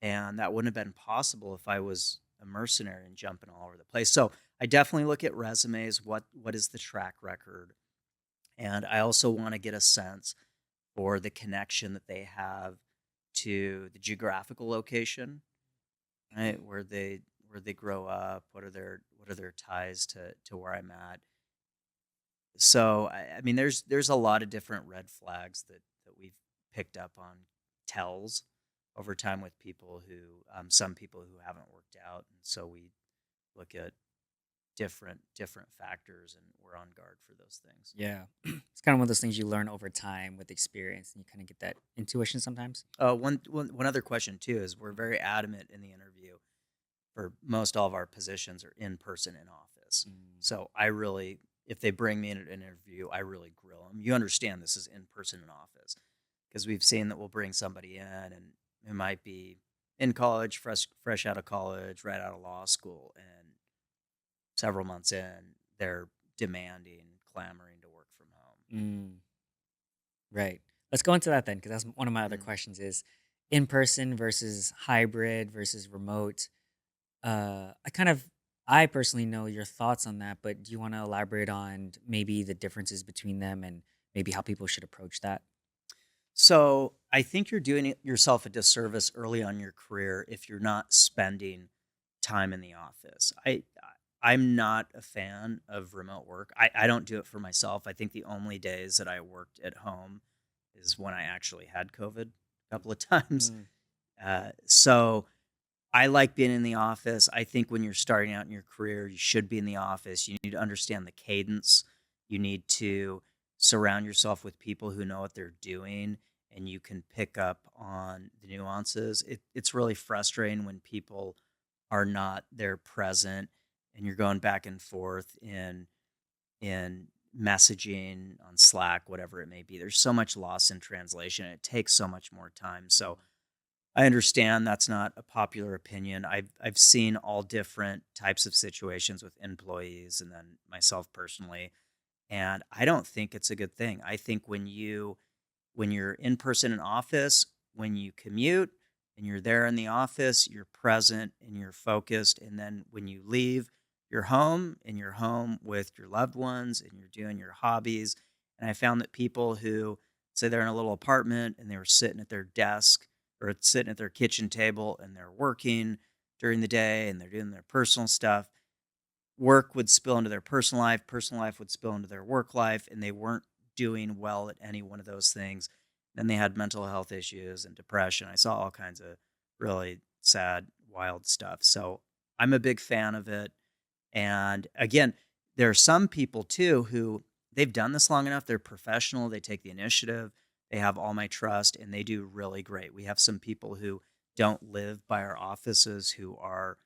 And that wouldn't have been possible if I was a mercenary and jumping all over the place. So I definitely look at resumes. What is the track record? And I also want to get a sense for the connection that they have to the geographical location, right? Where they grow up, what are their ties to where I'm at. So I mean, there's a lot of different red flags that we've picked up on tells over time with people who some people who haven't worked out, and so we look at different factors, and we're on guard for those things. Yeah. It's kind of one of those things you learn over time with experience and you kind of get that intuition sometimes. One other question too is we're very adamant in the interview for most all of our positions are in person in office. Mm. So I really, if they bring me in an interview, I really grill them. You understand this is in person in office because we've seen that we'll bring somebody in and it might be in college, fresh out of college, right out of law school, and several months in, they're demanding, clamoring to work from home. Mm. Right. Let's go into that then, because that's one of my other Mm. questions is in person versus hybrid versus remote. I kind of, I personally know your thoughts on that, but do you want to elaborate on maybe the differences between them and maybe how people should approach that? So I think you're doing yourself a disservice early on in your career if you're not spending time in the office. I'm not a fan of remote work. I don't do it for myself. I think the only days that I worked at home is when I actually had COVID a couple of times. Mm. So I like being in the office. I think when you're starting out in your career, you should be in the office. You need to understand the cadence. You need to surround yourself with people who know what they're doing and you can pick up on the nuances. It's really frustrating when people are not there present and you're going back and forth in messaging on Slack, whatever it may be. There's so much loss in translation. It takes so much more time. So I understand that's not a popular opinion. I've seen all different types of situations with employees and then myself personally, and I don't think it's a good thing. I think when you're in person in office, when you commute and you're there in the office, you're present and you're focused, and then when you leave, you're home and you're home with your loved ones and you're doing your hobbies. And I found that people who say they're in a little apartment and they were sitting at their desk or sitting at their kitchen table and they're working during the day and they're doing their personal stuff. Work would spill into their personal life would spill into their work life, and they weren't doing well at any one of those things. Then they had mental health issues and depression. I saw all kinds of really sad, wild stuff. So I'm a big fan of it. And again, there are some people too who they've done this long enough. They're professional. They take the initiative. They have all my trust and they do really great. We have some people who don't live by our offices who are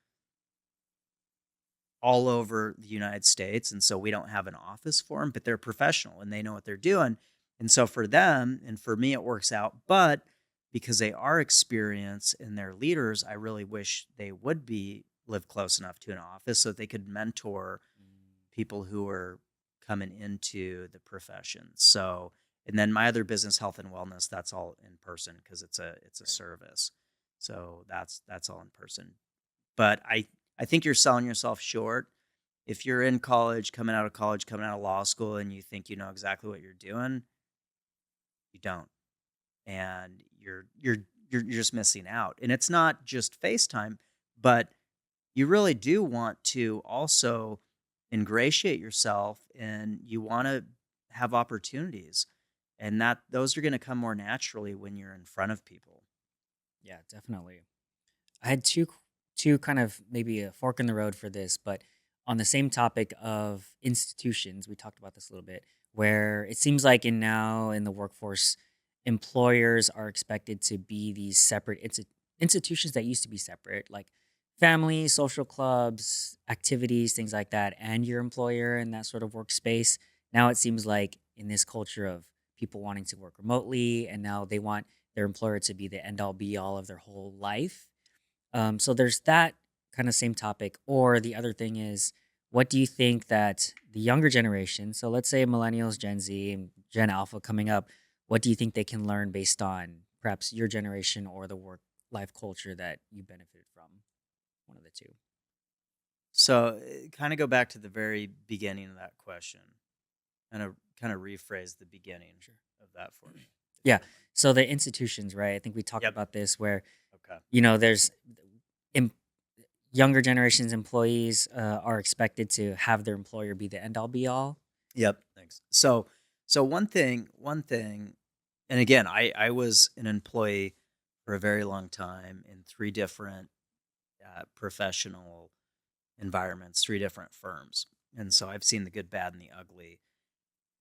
all over the United States. And so we don't have an office for them, but they're professional and they know what they're doing. And so for them and for me, it works out. But because they are experienced and they're leaders, I really wish they would be live close enough to an office so that they could mentor Mm. people who are coming into the profession. So, and then my other business, health and wellness, that's all in person because it's a Right. service. So that's all in person. But I think you're selling yourself short. If you're in college, coming out of law school, and you think you know exactly what you're doing, you don't, and you're just missing out. And it's not just FaceTime, but you really do want to also ingratiate yourself, and you want to have opportunities, and that those are going to come more naturally when you're in front of people. Yeah, definitely. I had two kind of maybe a fork in the road for this, but on the same topic of institutions, we talked about this a little bit, where it seems like in now in the workforce, employers are expected to be these separate institutions that used to be separate, like families, social clubs, activities, things like that, and your employer in that sort of workspace. Now it seems like in this culture of people wanting to work remotely, and now they want their employer to be the end all be all of their whole life. So there's that kind of same topic. Or the other thing is, what do you think that the younger generation, so let's say millennials, Gen Z, and Gen Alpha coming up, what do you think they can learn based on perhaps your generation or the work life culture that you benefited from? One of the two. So, kind of go back to the very beginning of that question, and kind of rephrase the beginning Sure. of that for me, if you Yeah. don't mind. So the institutions, right? I think we talked Yep. about this where, Okay. there's em- younger generations employees are expected to have their employer be the end all be all. Yep. Thanks. So one thing, and again, I was an employee for a very long time in three different professional environments, three different firms, and so I've seen the good, bad, and the ugly.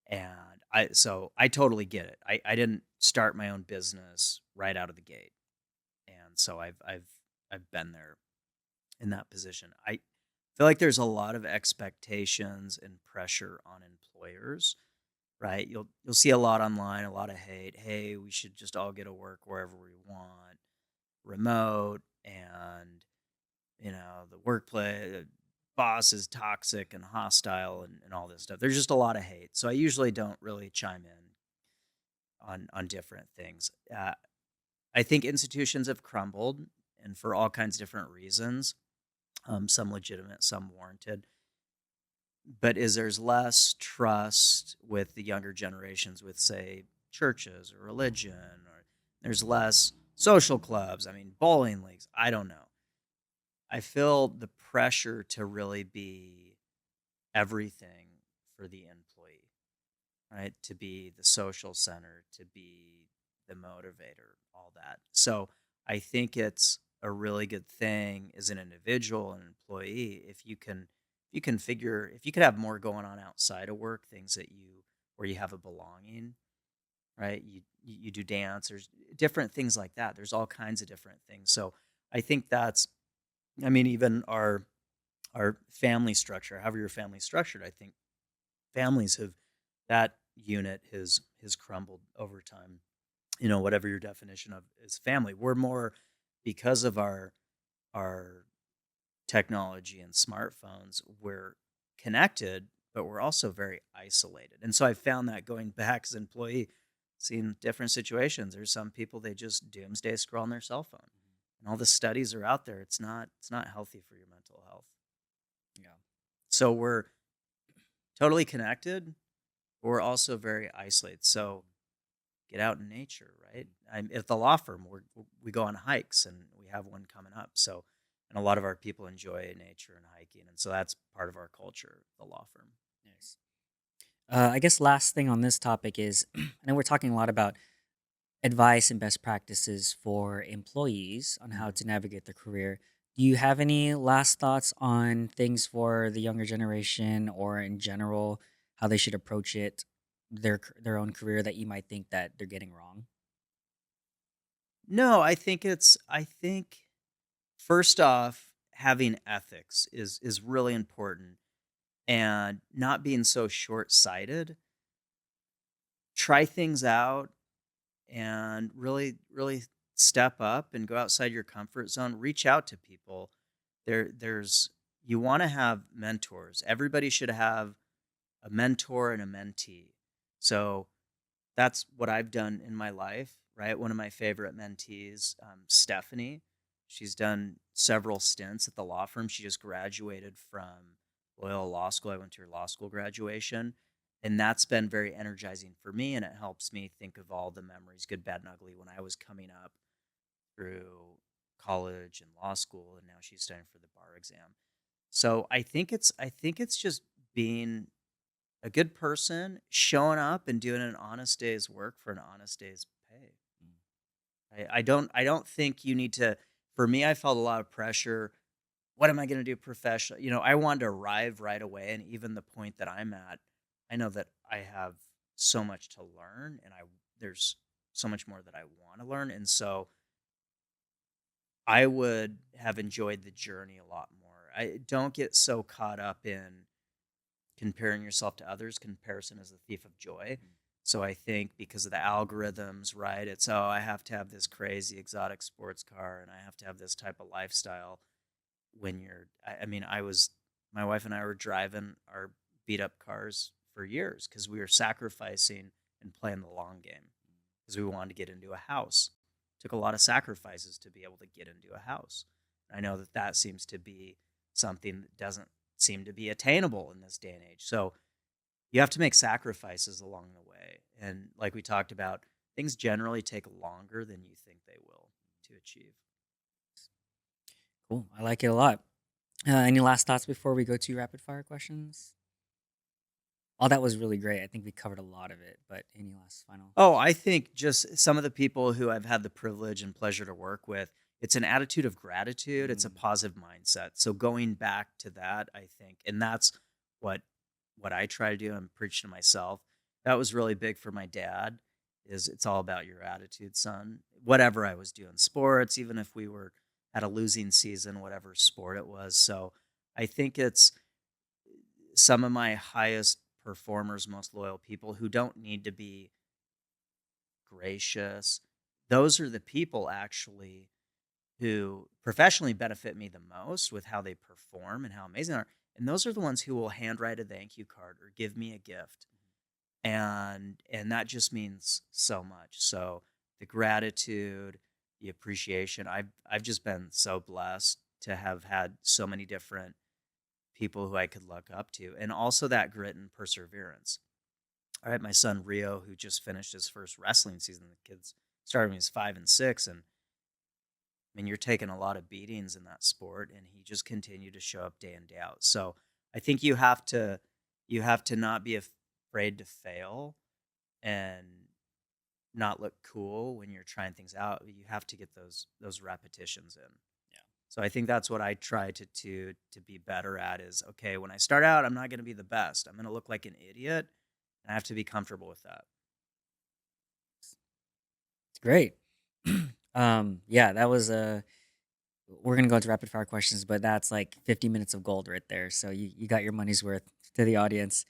And I totally get it. I didn't start my own business right out of the gate, and so I've been there in that position. I feel like there's a lot of expectations and pressure on employers, right? You'll see a lot online, a lot of hate. Hey, we should just all get to work wherever we want, remote, and the workplace boss is toxic and hostile, and all this stuff. There's just a lot of hate. So I usually don't really chime in on different things. I think institutions have crumbled, and for all kinds of different reasons, some legitimate, some warranted. But is there's less trust with the younger generations with, say, churches or religion, or there's less social clubs. I mean, bowling leagues. I don't know. I feel the pressure to really be everything for the employee, right? To be the social center, to be the motivator, all that. So I think it's a really good thing as an individual and employee if you could have more going on outside of work, things that you where you have a belonging, right? You do dance, there's different things like that. There's all kinds of different things. So I think that's I mean, even our family structure, however your family's structured, I think families have that unit has crumbled over time. Whatever your definition of is family. We're more because of our technology and smartphones, we're connected, but we're also very isolated. And so I found that going back as an employee, seeing different situations. There's some people they just doomsday scroll on their cell phone. And all the studies are out there. It's not healthy for your mental health. Yeah. So we're totally connected, but we're also very isolated. So get out in nature, right? I'm at the law firm. We go on hikes, and we have one coming up. So, and a lot of our people enjoy nature and hiking, and so that's part of our culture, the law firm. Nice. I guess last thing on this topic is I know we're talking a lot about advice and best practices for employees on how Mhm. to navigate their career. Do you have any last thoughts on things for the younger generation or in general how they should approach it, their own career that you might think that they're getting wrong? No, I think first off, having ethics is really important, and not being so short sighted. Try things out and really step up and go outside your comfort zone. Reach out to people. There's you want to have mentors. Everybody should have a mentor and a mentee. So that's what I've done in my life, right? One of my favorite mentees, Stephanie, she's done several stints at the law firm. She just graduated from Loyola Law School. I went to her law school graduation. And that's been very energizing for me. And it helps me think of all the memories, good, bad, and ugly, when I was coming up through college and law school. And now she's studying for the bar exam. So I think it's just being a good person, showing up and doing an honest day's work for an honest day's pay. Mm. I don't think you need to. For me, I felt a lot of pressure. What am I going to do professionally? I wanted to arrive right away, and even the point that I'm at, I know that I have so much to learn, and I there's so much more that I want to learn, and so I would have enjoyed the journey a lot more. I don't get so caught up in comparing yourself to others. Comparison is a thief of joy. Mm. So I think because of the algorithms, right? It's, oh, I have to have this crazy exotic sports car and I have to have this type of lifestyle. I mean, my wife and I were driving our beat up cars for years because we were sacrificing and playing the long game because we wanted to get into a house. Took a lot of sacrifices to be able to get into a house. I know that that seems to be something that doesn't seem to be attainable in this day and age. So you have to make sacrifices along the way. And like we talked about, things generally take longer than you think they will to achieve. Cool. I like it a lot. Any last thoughts before we go to rapid fire questions? All that was really great. I think we covered a lot of it, but any last final? Oh, I think just some of the people who I've had the privilege and pleasure to work with, it's an attitude of gratitude, it's a Mm. positive mindset. So going back to that, I think, and that's what what I try to do. I'm preaching to myself. That was really big for my dad. Is it's all about your attitude, son. Whatever I was doing, sports, even if we were at a losing season, whatever sport it was. So I think it's some of my highest performers, most loyal people who don't need to be gracious. Those are the people actually who professionally benefit me the most with how they perform and how amazing they are. And those are the ones who will handwrite a thank you card or give me a gift. And that just means so much. So the gratitude, the appreciation. I've just been so blessed to have had so many different people who I could look up to. And also that grit and perseverance. All right, my son Rio, who just finished his first wrestling season, the kids started when he was 5 and 6, and I mean, you're taking a lot of beatings in that sport, and he just continued to show up day in day out. So I think you have to not be afraid to fail and not look cool when you're trying things out. You have to get those repetitions in. Yeah. So I think that's what I try to be better at is okay, when I start out, I'm not going to be the best. I'm going to look like an idiot, and I have to be comfortable with that. It's great. Yeah, that was we're gonna go into rapid fire questions, but that's like 50 minutes of gold right there. So you got your money's worth to the audience.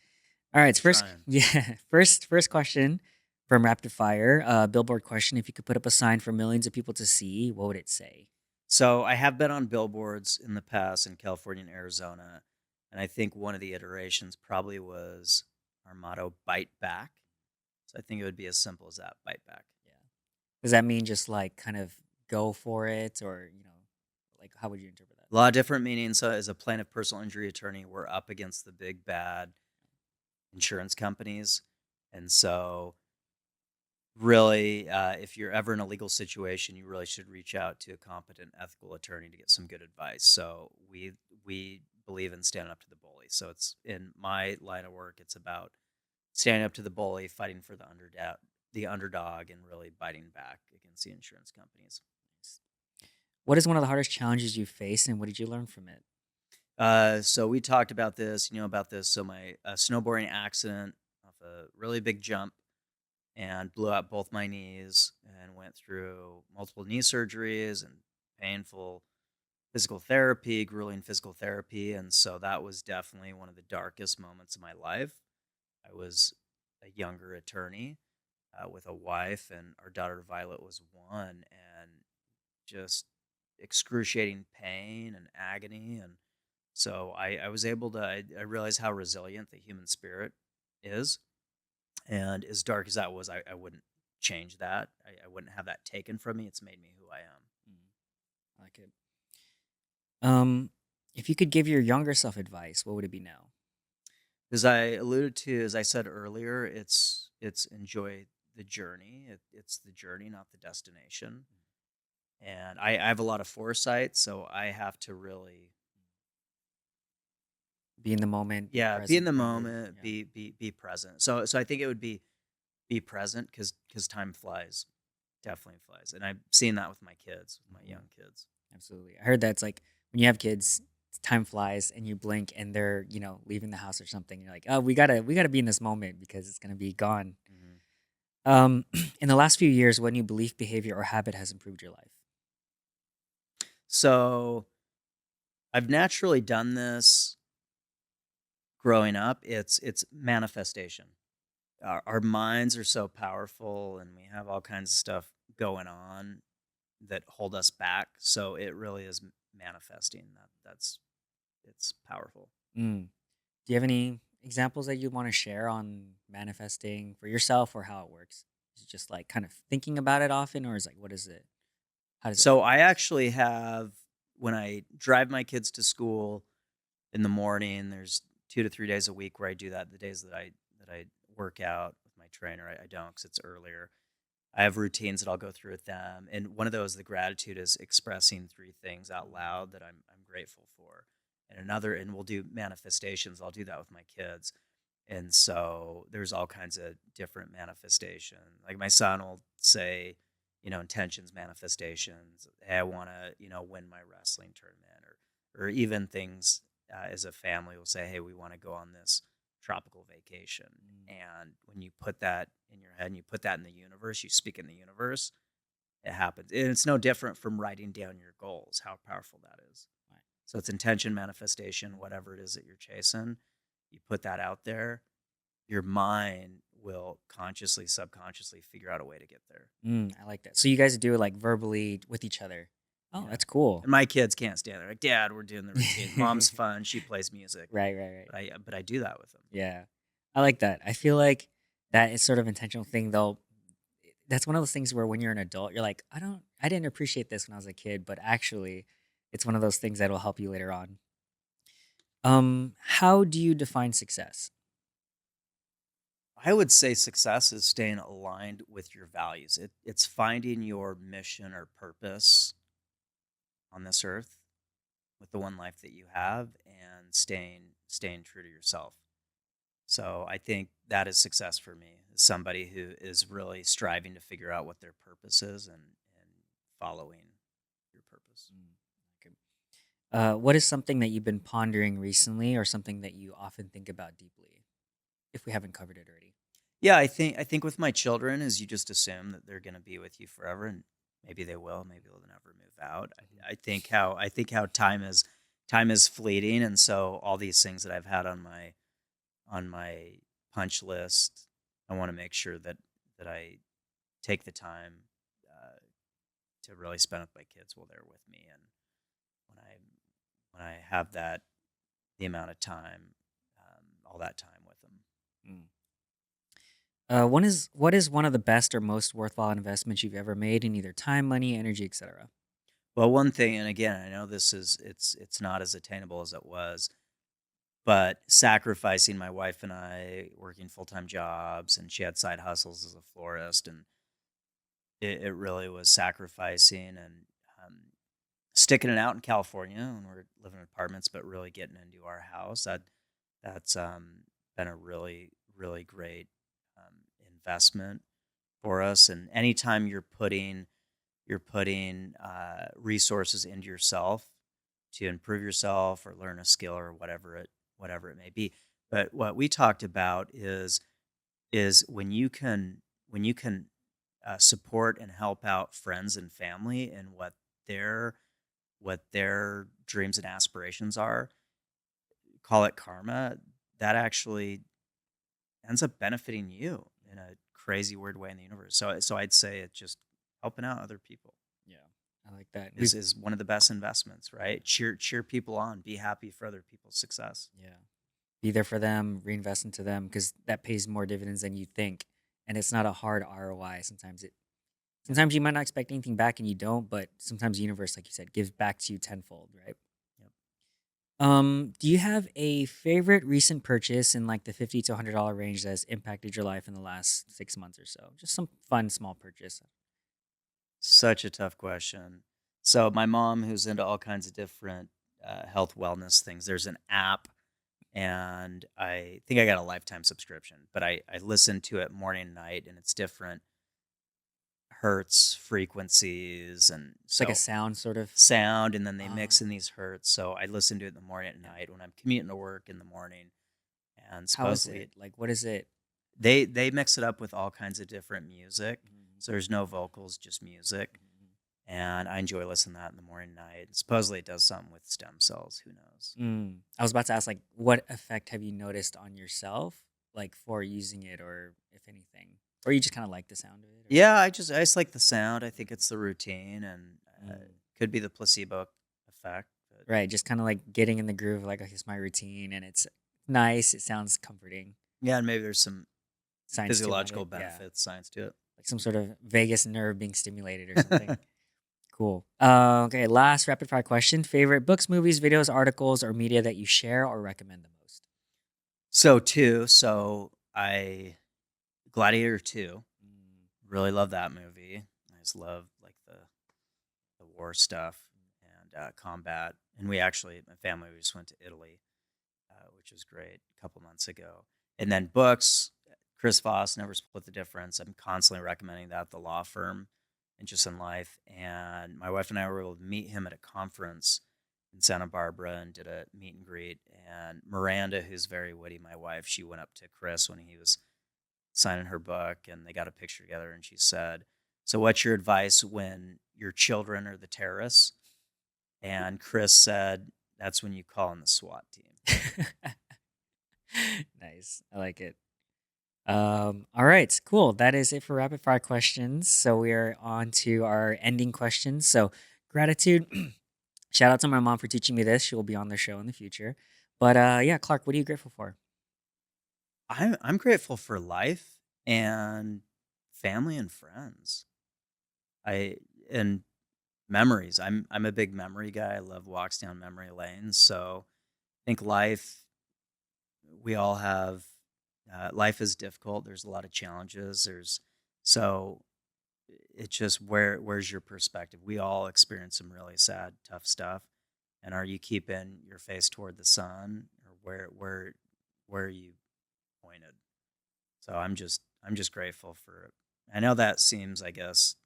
All right, first Trying. yeah, first question from rapid fire, billboard question. If you could put up a sign for millions of people to see, what would it say? So I have been on billboards in the past in California and Arizona, and I think one of the iterations probably was our motto "Bite Back." So I think it would be as simple as that: "Bite Back." Yeah. Does that mean just like kind of go for it, or like how would you interpret that? A lot of different meanings. So as a plaintiff personal injury attorney, we're up against the big bad insurance companies, and so really, if you're ever in a legal situation, you really should reach out to a competent, ethical attorney to get some good advice. So we believe in standing up to the bully. So it's in my line of work. It's about standing up to the bully, fighting for the underdog, and really biting back against the insurance companies. What is one of the hardest challenges you faced, and what did you learn from it? So we talked about this, about this. So my snowboarding accident off a really big jump and blew out both my knees and went through multiple knee surgeries and painful physical therapy, grueling physical therapy. And so that was definitely one of the darkest moments of my life. I was a younger attorney with a wife, and our daughter Violet was one, and just excruciating pain and agony. And so I was able to, I realized how resilient the human spirit is. And as dark as that was, I wouldn't change that. I wouldn't have that taken from me. It's made me who I am. Mm, I like it. Um, if you could give your younger self advice, what would it be now? As I alluded to, as I said earlier, it's enjoy the journey. It's the journey, not the destination. And I have a lot of foresight, so I have to really, Be in the moment, be yeah, be in present, the probably. moment, Yeah. be present. So I think it would be present because time flies, definitely flies, and I've seen that with my kids, with my Mhm. young kids. Absolutely. I heard that's like when you have kids, time flies and you blink and they're, leaving the house or something. You're like, oh, we gotta be in this moment because it's gonna be gone. Mhm. Um, in the last few years, what new belief, behavior, or habit has improved your life? So I've naturally done this growing up. It's manifestation. Our minds are so powerful, and we have all kinds of stuff going on that hold us back. So it really is manifesting. That's it's powerful. Mm. Do you have any examples that you want to share on manifesting for yourself or how it works? Is it just like kind of thinking about it often, or is like what is it? How does it So I manifest? actually have when I drive my kids to school in the morning. There's 2 to 3 days a week where I do that. The days that I work out with my trainer, I don't because it's earlier. I have routines that I'll go through with them, and one of those, the gratitude, is expressing three things out loud that I'm grateful for, and another, and we'll do manifestations. I'll do that with my kids, and so there's all kinds of different manifestation. Like my son will say, intentions, manifestations. Hey, I want to, win my wrestling tournament, or even things as a family will say, hey, we want to go on this tropical vacation. Mm, And when you put that in your head and you put that in the universe, you speak in the universe, it happens. And it's no different from writing down your goals, how powerful that is. right. So it's intention, manifestation, whatever it is that you're chasing. You put that out there, your mind will consciously, subconsciously figure out a way to get there. I like that. So you guys do it like verbally with each other. Oh, Yeah. that's cool. And my kids can't stand it. Like, Dad, we're doing the routine. Mom's fun. She plays music. Right, right, right. But I do that with them. Yeah. I like that. I feel like that is sort of intentional thing though. That's one of those things where when you're an adult, you're like, I didn't appreciate this when I was a kid, but actually it's one of those things that will help you later on. How do you define success? I would say success is staying aligned with your values. It's finding your mission or purpose on this earth with the one life that you have and staying true to yourself. So I think that is success for me, is somebody who is really striving to figure out what their purpose is and following your purpose. Mm, okay. What is something that you've been pondering recently or something that you often think about deeply, if we haven't covered it already? Yeah, I think with my children is you just assume that they're going to be with you forever, and maybe they will, maybe they'll never move out. Mhm. I think how time is fleeting, and so all these things that I've had on my punch list, I want to make sure that I take the time uh, to really spend with my kids while they're with me, and when I when I have that the amount of time, all that time with them. Mm. What is one of the best or most worthwhile investments you've ever made in either time, money, energy, etc.? Well, one thing, and again, I know it's not as attainable as it was, but sacrificing my wife and I working full-time jobs, and she had side hustles as a florist, and it really was sacrificing and sticking it out in California when we're living in apartments, but really getting into our house. That's been a really, really great investment for us. And anytime you're putting resources into yourself to improve yourself or learn a skill or whatever it may be. But what we talked about is when you can support and help out friends and family and what their dreams and aspirations are, call it karma, that actually ends up benefiting you in a crazy weird way in the universe. So I'd say it's just helping out other people Yeah, I like that. is one of the best investments, right? Cheer people on, be happy for other people's success. Yeah. be there for them, reinvest into them because that pays more dividends than you think, and it's not a hard ROI. Yep. Sometimes you might not expect anything back and you don't, but sometimes the universe, like you said, gives back to you tenfold, right? Yep. Do you have a favorite recent purchase in like the $50 to $100 range that has impacted your life in the last 6 months or so? Just some fun small purchase. Such a tough question. So my mom, who's into all kinds of different health wellness things, there's an app, and I think I got a lifetime subscription, but I listen to it morning and night, and it's different hertz frequencies, and It's like a so sound sort of. sound, and then they mix Uh, in these hertz. So I listen to it in the morning and yeah. night when I'm commuting to work in the morning, and How is supposedly it? Like, what is it? they mix it up with all kinds of different music. Mhm, So there's no vocals, just music. mhm. And I enjoy listening to that in the morning and night. Supposedly it does something with stem cells. Who knows? I was about to ask, like, what effect have you noticed on yourself, like, for using it, or if anything, or you just kind of like the sound of it, or Yeah, I just like the sound. I think it's the routine, and mm. could be the placebo effect. But Right, just kind of like getting in the groove, like, okay, it's my routine, and it's nice. It sounds comforting. yeah, and maybe there's some Science too on physiological it, yeah, benefits, science to it. like some sort of vagus nerve being stimulated or something. Cool. Okay, last rapid fire question: favorite books, movies, videos, articles, or media that you share or recommend the most? So I Gladiator 2. Mm, Really love that movie. I just love like the war stuff and combat. And my family, we just went to Italy, which was great a couple months ago. And then books, Chris Voss, Never Split the Difference. I'm constantly recommending that, the law firm, and just in life. And my wife and I were able to meet him at a conference in Santa Barbara and did a meet and greet. And Miranda, who's very witty, my wife, she went up to Chris when he was signing her book, and they got a picture together, and she said, "So what's your advice when your children are the terrorists?" And Chris said, "That's when you call in the SWAT team." nice. I like it. All right, cool. That is it for rapid fire questions. So we are on to our ending questions. So gratitude. Shout out to my mom for teaching me this. She will be on the show in the future. But yeah, Clark, what are you grateful for? I'm grateful for life and family and friends. I and memories. I'm a big memory guy. I love walks down memory lanes. So I think life, we all have life is difficult. There's a lot of challenges. So it's just where's your perspective? We all experience some really sad, tough stuff. And are you keeping your face toward the sun, or where are you pointed? So I'm just grateful for. I know that seems, I guess,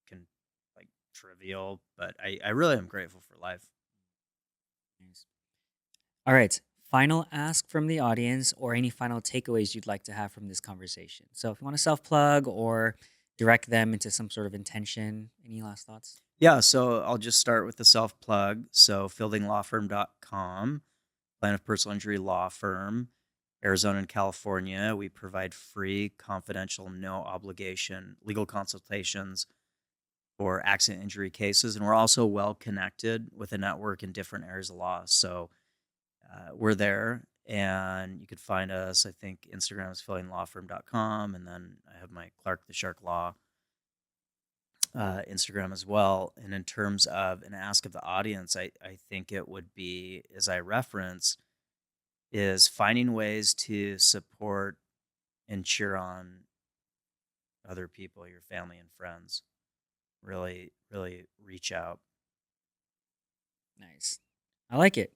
can like trivial, but I really am grateful for life. Nice. All right. Final ask from the audience or any final takeaways you'd like to have from this conversation. So if you want to self plug or direct them into some sort of intention, any last thoughts? Yeah, so I'll just start with the self plug. So fieldinglawfirm.com, plan of personal injury law firm, Arizona and California. We provide free, confidential, no obligation legal consultations for accident injury cases. And we're also well connected with a network in different areas of law. So we're there, and you could find us. I think Instagram is fieldinglawfirm.com. And then I have my Clark the Shark Law Instagram as well. And in terms of an ask of the audience, I think it would be, as I reference, is finding ways to support and cheer on other people, your family and friends. Really, really reach out. Nice. I like it.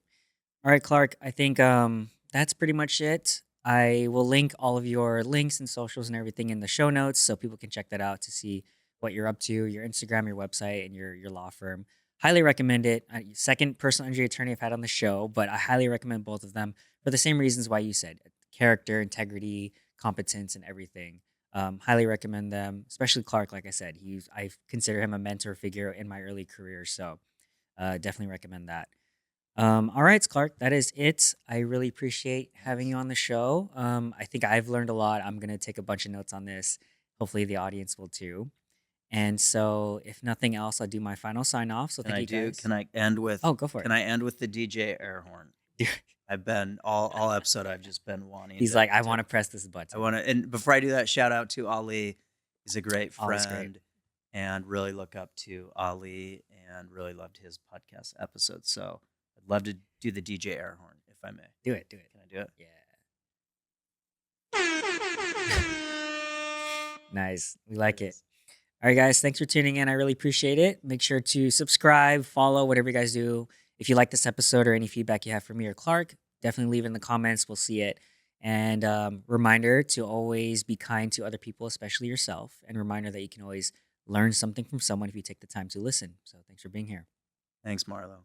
All right, Clark. I think that's pretty much it. I will link all of your links and socials and everything in the show notes so people can check that out to see what you're up to, your Instagram, your website, and your law firm. Highly recommend it. Second personal injury attorney I've had on the show, but I highly recommend both of them for the same reasons why you said character, integrity, competence, and everything. Highly recommend them, especially Clark. Like I said, I consider him a mentor figure in my early career, so definitely recommend that. All right, Clark, that is it. I really appreciate having Yes. you on the show. I think I've learned a lot. I'm going to take a bunch of notes on this. Hopefully, the audience will too. And so, if nothing else, I'll do my final sign off. So, Can thank I you do? guys. Can I end with? Oh, go for Can it. I end with the DJ air horn? I've been all episode, I've just been wanting He's like, I to want to press this I button. wanna and before I do that, shout out to Ali. He's a great Always great. friend and really look up to Ali and really loved his podcast episode. So I'd love to do the DJ air horn if I may. Do it. Do it. Can I do it? Yeah. Nice. We There like it it. is. All right, guys. Thanks for tuning in. I really appreciate it. Make sure to subscribe, follow, whatever you guys do. If you like this episode or any feedback you have for me or Clark, definitely leave it in the comments. We'll see it. And reminder to always be kind to other people, especially yourself. And reminder that you can always learn something from someone if you take the time to listen. So thanks for being here. Thanks, Marlo.